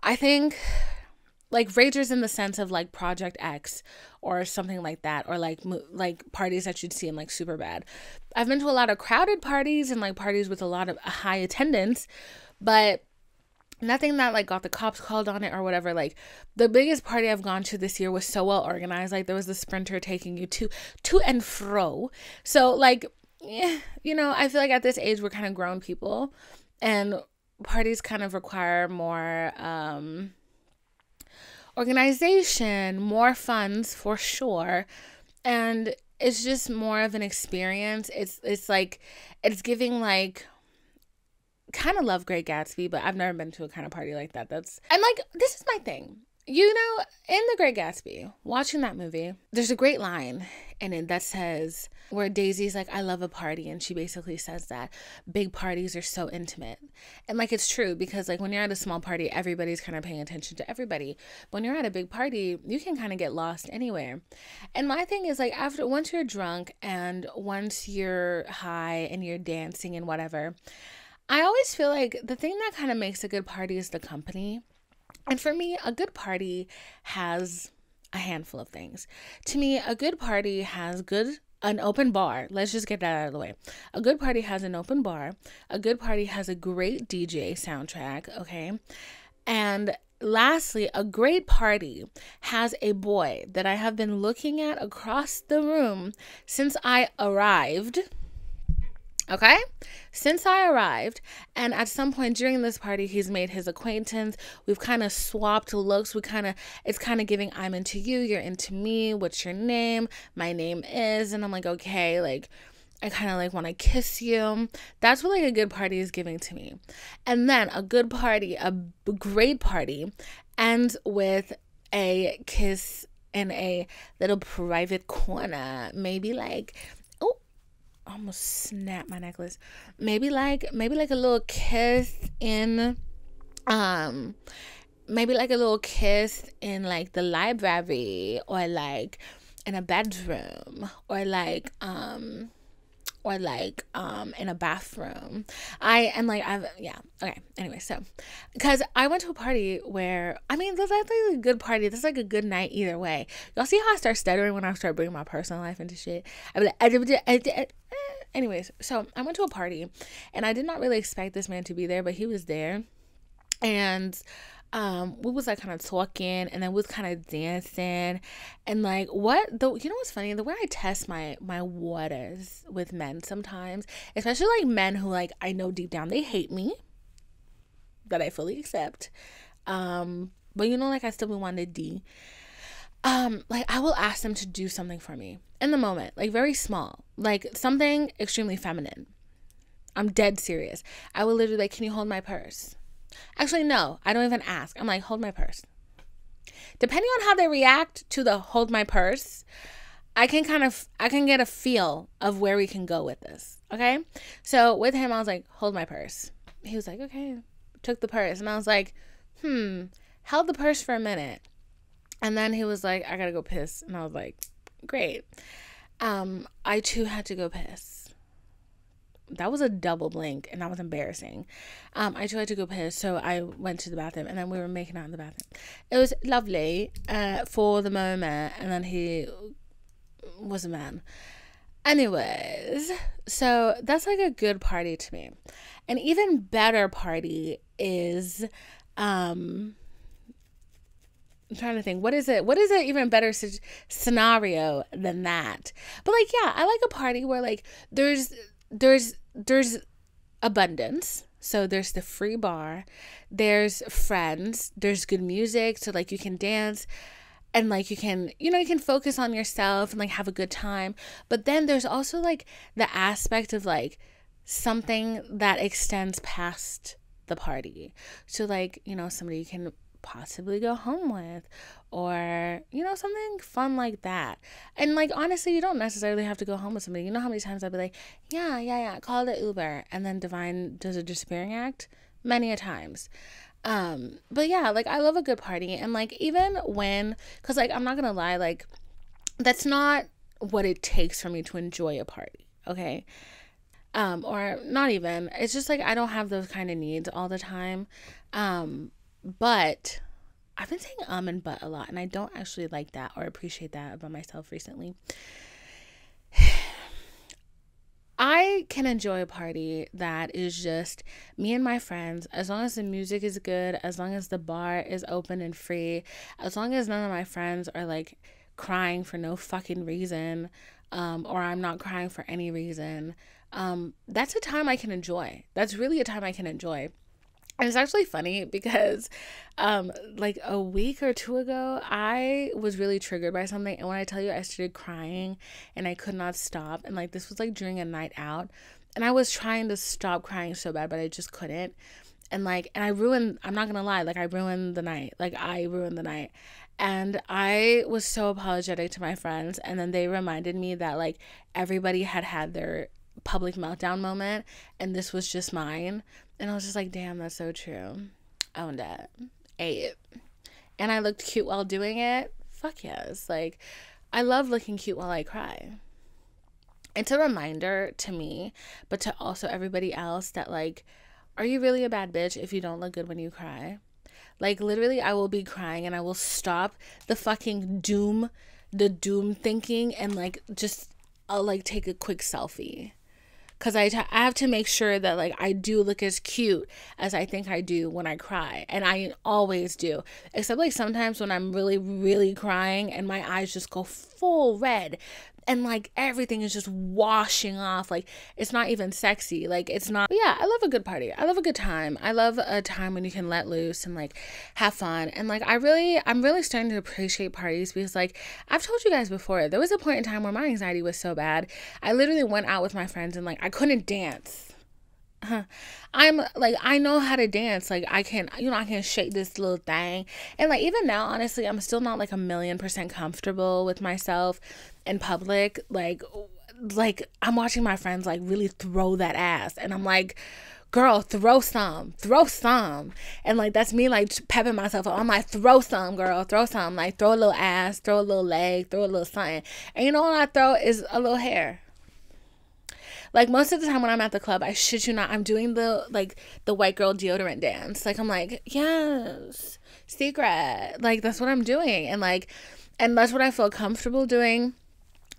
I think, like, ragers in the sense of, like, Project X or something like that, or, like parties that you'd see in, like, Superbad. I've been to a lot of crowded parties and, like, parties with a lot of high attendance, but nothing that, like, got the cops called on it or whatever. Like, the biggest party I've gone to this year was so well organized. Like, there was the sprinter taking you to and fro. So, like, I feel like at this age, we're kind of grown people, and parties kind of require more organization, more funds for sure, and it's just more of an experience. It's like, it's giving, like, kind of love Great Gatsby, but I've never been to a kind of party like that. And like, this is my thing. In The Great Gatsby, watching that movie, there's a great line in it that says, where Daisy's like, I love a party. And she basically says that big parties are so intimate. And, like, it's true, because, like, when you're at a small party, everybody's kind of paying attention to everybody. But when you're at a big party, you can kind of get lost anywhere. And my thing is, like, once you're drunk and once you're high and you're dancing and whatever, I always feel like the thing that kind of makes a good party is the company. And for me, a good party has a handful of things. To me, a good party has an open bar. Let's just get that out of the way. A good party has an open bar. A good party has a great DJ soundtrack, okay? And lastly, a great party has a boy that I have been looking at across the room since I arrived. Okay? Since I arrived, and at some point during this party, he's made his acquaintance. We've kind of swapped looks. It's kind of giving, I'm into you, you're into me. What's your name? My name is, and I'm like, okay, like, I kind of like want to kiss you. That's what, like, a good party is giving to me. And then a good party, a great party, ends with a kiss in a little private corner. Maybe like, almost snapped my necklace. Maybe like a little kiss in like the library, or like in a bedroom, or like in a bathroom. Okay. Anyway, so because I went to a party where, I mean, that's like a good party. That's like a good night either way. Y'all see how I start stuttering when I start bringing my personal life into shit? I'm like, anyways, so I went to a party and I did not really expect this man to be there, but he was there. And we was like kind of talking, and then we was kind of dancing, and like what's funny, the way I test my waters with men sometimes, especially like men who, like, I know deep down they hate me, that I fully accept, but like I still be wanting to D. like I will ask them to do something for me in the moment, like very small, like something extremely feminine. I'm dead serious. I will literally like, can you hold my purse? Actually, no, I don't even ask. I'm like, hold my purse. Depending on how they react to the hold my purse, I can get a feel of where we can go with this. Okay. So with him, I was like, hold my purse. He was like, okay. Took the purse. And I was like, held the purse for a minute. And then he was like, I gotta go piss. And I was like, great. I too had to go piss. That was a double blink, and that was embarrassing. I too had to go piss, so I went to the bathroom, and then we were making out in the bathroom. It was lovely for the moment, and then he was a man. Anyways, so that's like a good party to me. An even better party is I'm trying to think, what is it even better scenario than that? But like, yeah, I like a party where like there's abundance. So there's the free bar, there's friends, there's good music, so like you can dance and like you can focus on yourself and like have a good time. But then there's also like the aspect of like something that extends past the party. So like, somebody you can possibly go home with, or something fun like that. And like, honestly, you don't necessarily have to go home with somebody. You know how many times I'd be like, yeah, call the Uber, and then Divine does a disappearing act many a times. But yeah, like I love a good party. And like, even when, because like I'm not gonna lie, like that's not what it takes for me to enjoy a party, okay? Or not even, it's just like I don't have those kind of needs all the time. But I've been saying and but a lot, and I don't actually like that or appreciate that about myself recently. I can enjoy a party that is just me and my friends, as long as the music is good, as long as the bar is open and free, as long as none of my friends are like crying for no fucking reason, or I'm not crying for any reason. That's a time I can enjoy. That's really a time I can enjoy. And it's actually funny because like a week or two ago, I was really triggered by something. And when I tell you I started crying and I could not stop, and like this was like during a night out, and I was trying to stop crying so bad, but I just couldn't. And like, and I'm not gonna lie, like I ruined the night. And I was so apologetic to my friends. And then they reminded me that like everybody had their public meltdown moment, and this was just mine. And I was just like, damn, that's so true. Owned it. Ate it. And I looked cute while doing it. Fuck yes. Like, I love looking cute while I cry. It's a reminder to me, but to also everybody else, that like, are you really a bad bitch if you don't look good when you cry? Like, literally, I will be crying and I will stop the fucking doom thinking, and like, I'll like take a quick selfie. Because I have to make sure that like I do look as cute as I think I do when I cry. And I always do. Except like sometimes when I'm really, really crying and my eyes just go full red. And like everything is just washing off. Like it's not even sexy. Like it's not. But yeah, I love a good party. I love a good time. I love a time when you can let loose and like have fun. And like I'm really starting to appreciate parties, because like I've told you guys before, there was a point in time where my anxiety was so bad. I literally went out with my friends and like I couldn't dance. I'm like, I know how to dance. Like I can shake this little thing. And like even now, honestly, I'm still not like 1,000,000% comfortable with myself in public. Like I'm watching my friends like really throw that ass, and I'm like, girl, throw some. And like that's me like pepping myself up. I'm like, throw some, girl, throw some. Like throw a little ass, throw a little leg, throw a little something. And you know what I throw is a little hair. Like most of the time when I'm at the club, I shit you not, I'm doing the white girl deodorant dance. Like I'm like, yes, secret. Like that's what I'm doing. And that's what I feel comfortable doing.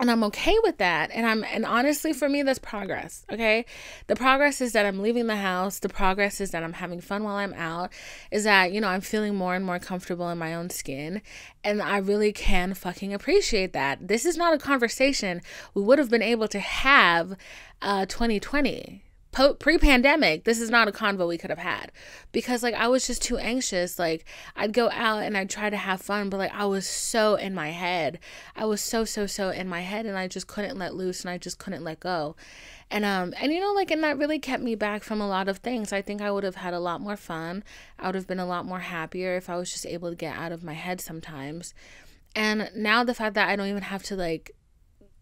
And I'm okay with that. And honestly, for me, that's progress. Okay. The progress is that I'm leaving the house. The progress is that I'm having fun while I'm out, is that, I'm feeling more and more comfortable in my own skin. And I really can fucking appreciate that. This is not a conversation we would have been able to have 2020. pre-pandemic, this is not a convo we could have had, because like I was just too anxious. Like I'd go out and I'd try to have fun, but like I was so in my head. I was so in my head, and I just couldn't let loose, and I just couldn't let go. And you know, like, and that really kept me back from a lot of things. I think I would have had a lot more fun. I would have been a lot more happier if I was just able to get out of my head sometimes. And now the fact that I don't even have to, like,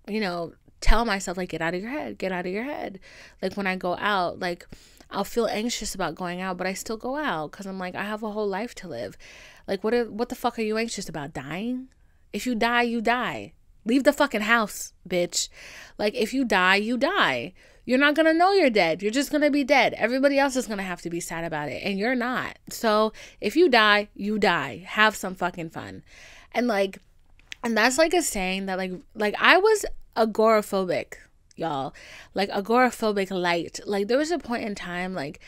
you know, tell myself, like, get out of your head, get out of your head. Like, when I go out, like, I'll feel anxious about going out, but I still go out because I'm like, I have a whole life to live. Like, what the fuck are you anxious about? Dying? If you die, you die. Leave the fucking house, bitch. Like, if you die, you die. You're not going to know you're dead. You're just going to be dead. Everybody else is going to have to be sad about it, and you're not. So if you die, you die. Have some fucking fun. And like, and that's like a saying that like I was agoraphobic, y'all. Like agoraphobic light. Like there was a point in time, like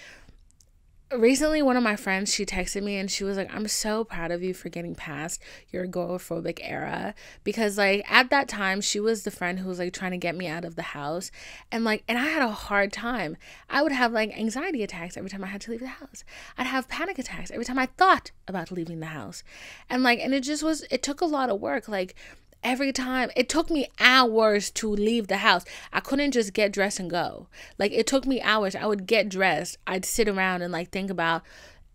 recently one of my friends, she texted me and she was like, I'm so proud of you for getting past your agoraphobic era, because like at that time she was the friend who was like trying to get me out of the house, and I had a hard time. I would have like anxiety attacks every time I had to leave the house. I'd have panic attacks every time I thought about leaving the house, and it took a lot of work. Like every time, it took me hours to leave the house. I couldn't just get dressed and go. Like it took me hours. I would get dressed, I'd sit around and like think about,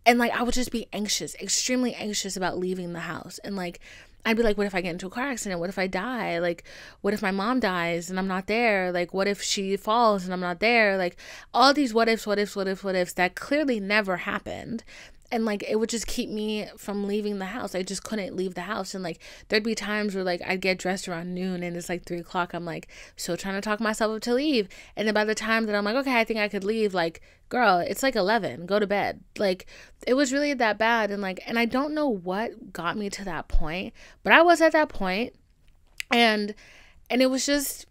and like I would just be anxious, extremely anxious about leaving the house. And like I'd be like, what if I get into a car accident? What if I die? Like what if my mom dies and I'm not there? Like what if she falls and I'm not there? Like all these what ifs that clearly never happened. And like it would just keep me from leaving the house. I just couldn't leave the house. And like there'd be times where like I'd get dressed around noon and it's like 3:00. I'm like still trying to talk myself up to leave. And then by the time that I'm like, okay, I think I could leave, like, girl, it's like 11, go to bed. Like it was really that bad. And like, and I don't know what got me to that point, but I was at that point. And it was just,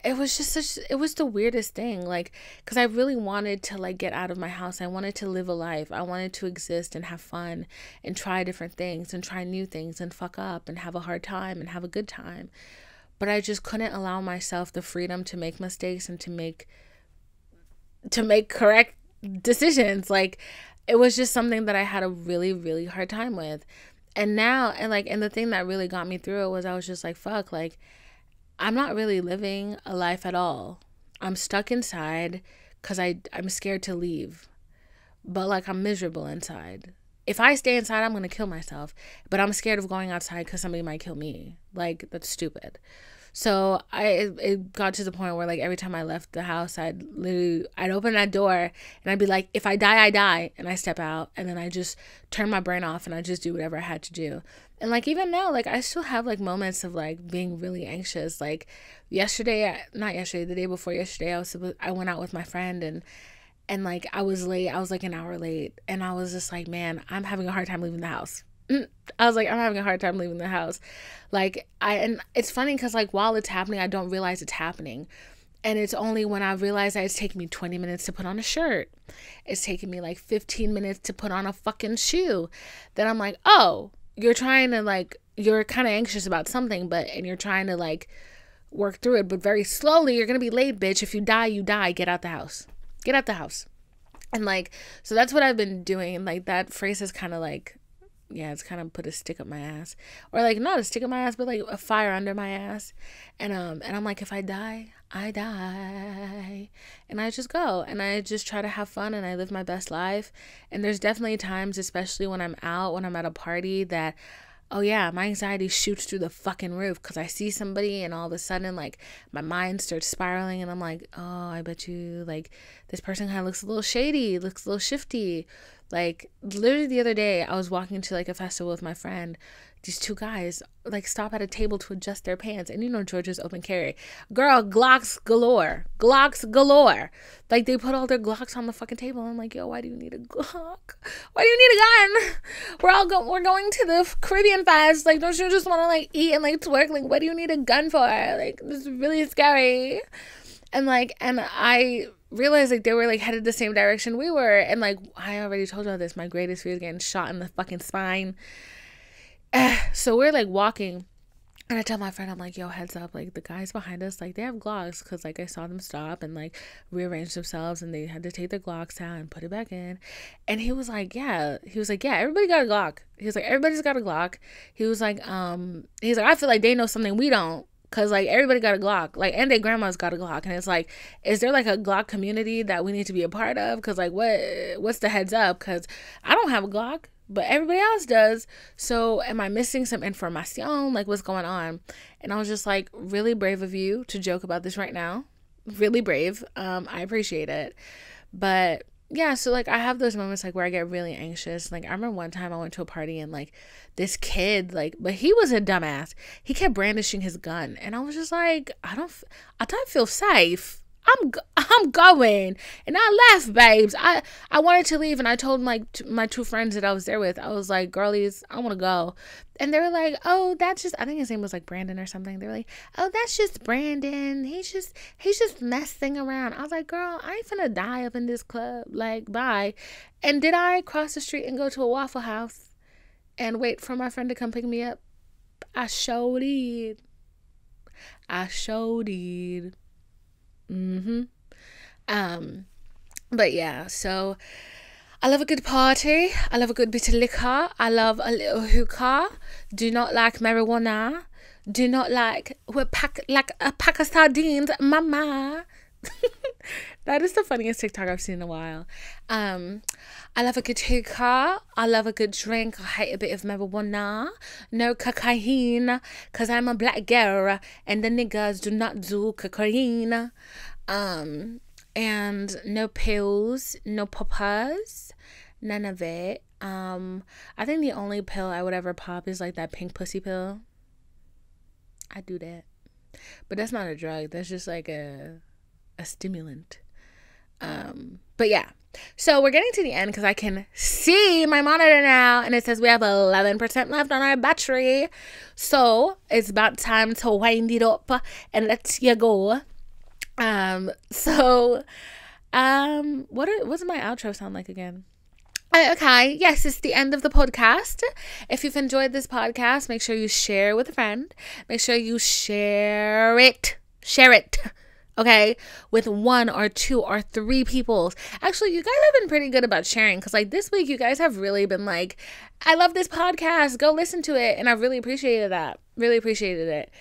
it was the weirdest thing, like, because I really wanted to like get out of my house. I wanted to live a life. I wanted to exist and have fun and try different things and try new things and fuck up and have a hard time and have a good time. But I just couldn't allow myself the freedom to make mistakes and to make correct decisions. Like it was just something that I had a really, really hard time with. And now, and the thing that really got me through it was I was just like, fuck, like, I'm not really living a life at all. I'm stuck inside because I'm scared to leave. But like I'm miserable inside. If I stay inside, I'm going to kill myself. But I'm scared of going outside because somebody might kill me. Like that's stupid. So it got to the point where like every time I left the house, I'd open that door and I'd be like, if I die, I die. And I step out and then I just turn my brain off and I just do whatever I had to do. And like even now, like I still have like moments of like being really anxious. Like the day before yesterday, I went out with my friend and like I was late. I was like an hour late, and I was just like, man, I'm having a hard time leaving the house. I was like, I'm having a hard time leaving the house. Like and it's funny because like while it's happening, I don't realize it's happening. And it's only when I realize that it's taking me 20 minutes to put on a shirt, it's taking me like 15 minutes to put on a fucking shoe, then I'm like, oh, you're trying to like, you're kind of anxious about something, and you're trying to like work through it, but very slowly. You're going to be late, bitch. If you die, you die. Get out the house. Get out the house. And like, so that's what I've been doing. And like that phrase is kind of like, yeah, it's kind of put a stick up my ass, or like not a stick up my ass, but like a fire under my ass. And I'm like, if I die, I die. And I just go and I just try to have fun and I live my best life. And there's definitely times, especially when I'm out, when I'm at a party, that, oh yeah, my anxiety shoots through the fucking roof because I see somebody and all of a sudden like my mind starts spiraling and I'm like, oh, I bet you like this person kind of looks a little shady, looks a little shifty. Like literally the other day I was walking to like a festival with my friend. These two guys like stop at a table to adjust their pants, and you know Georgia's open carry, girl, Glocks galore. Like they put all their Glocks on the fucking table. I'm like, yo, why do you need a Glock? Why do you need a gun? We're going to the Caribbean fest. Like, don't you just want to like eat and like twerk? Like, what do you need a gun for? Like, this is really scary. And I realized like they were like headed the same direction we were, and like I already told y'all this, my greatest fear is getting shot in the fucking spine. So we're like walking And I tell my friend, I'm like, yo, heads up, like the guys behind us, like they have Glocks, because like I saw them stop and like rearrange themselves, and they had to take their Glocks out and put it back in. And he was like, yeah, everybody got a Glock. He was like, everybody's got a Glock. He was like, I feel like they know something we don't. Cause like everybody got a Glock, like, and their grandma's got a Glock, and it's like, is there like a Glock community that we need to be a part of? Cause like, what's the heads up? Cause I don't have a Glock, but everybody else does. So am I missing some information? Like, what's going on? And I was just like, really brave of you to joke about this right now. Really brave. I appreciate it. But yeah, so like I have those moments like where I get really anxious. Like I remember one time I went to a party and like this kid, like, but he was a dumbass. He kept brandishing his gun, and I was just like, I don't feel safe. I'm going. And I left, babes. I wanted to leave, and I told my two friends that I was there with, I was like, girlies, I want to go. And they were like, oh, that's just, I think his name was like Brandon or something. They were like, oh, that's just Brandon. He's just messing around. I was like, girl, I ain't finna die up in this club. Like, bye. And did I cross the street and go to a Waffle House and wait for my friend to come pick me up? I sure did. But yeah, so I love a good party. I love a good bit of liquor. I love a little hookah. Do not like marijuana. Do not like a pack of sardines, mama. That is the funniest TikTok I've seen in a while. I love a good hookah. I love a good drink. I hate a bit of marijuana. No cocaine, because I'm a black girl and the niggas do not do cocaine. And no pills, no poppers, none of it. I think the only pill I would ever pop is like that pink pussy pill. I do that. But that's not a drug. That's just like a stimulant. But yeah. So we're getting to the end because I can see my monitor now, and it says we have 11% left on our battery. So it's about time to wind it up and let you go. What's my outro sound like again? Okay, yes, it's the end of the podcast. If you've enjoyed this podcast, make sure you share with a friend. Make sure you share it, okay, with 1 or 2 or 3 people. Actually, you guys have been pretty good about sharing, because like this week you guys have really been like, I love this podcast, go listen to it, and I really appreciated that. Really appreciated it.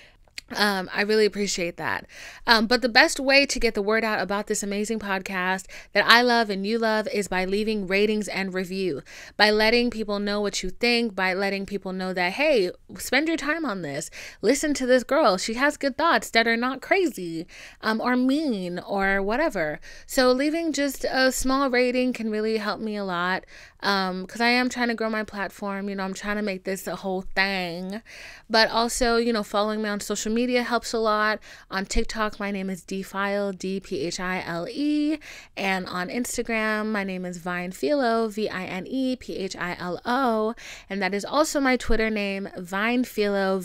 I really appreciate that. But the best way to get the word out about this amazing podcast that I love and you love is by leaving ratings and review, by letting people know what you think, by letting people know that, hey, spend your time on this. Listen to this girl. She has good thoughts that are not crazy, or mean or whatever. So leaving just a small rating can really help me a lot. Because I am trying to grow my platform, I'm trying to make this a whole thing, but also, following me on social media helps a lot. On TikTok, my name is Dphile, Dphile, and on Instagram, my name is Vinephilo, Vinephilo, and that is also my Twitter name, Vinephilo,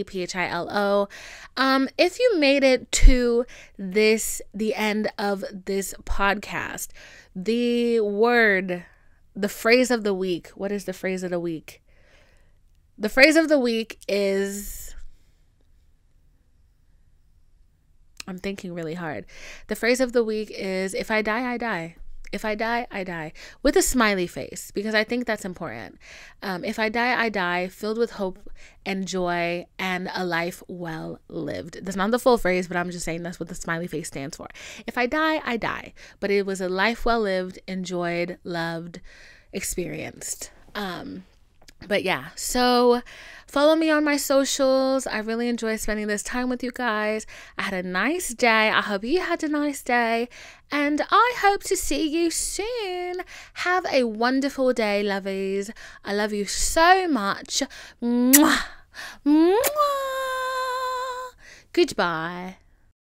Vinephilo. If you made it to the end of this podcast, the phrase of the week. What is the phrase of the week? The phrase of the week is, I'm thinking really hard. The phrase of the week is, if I die, I die. If I die, I die. With a smiley face, because I think that's important. If I die, I die, filled with hope and joy and a life well lived. That's not the full phrase, but I'm just saying that's what the smiley face stands for. If I die, I die. But it was a life well lived, enjoyed, loved, experienced. But yeah, so follow me on my socials. I really enjoy spending this time with you guys. I had a nice day. I hope you had a nice day. And I hope to see you soon. Have a wonderful day, lovies. I love you so much. Mwah. Mwah. Goodbye.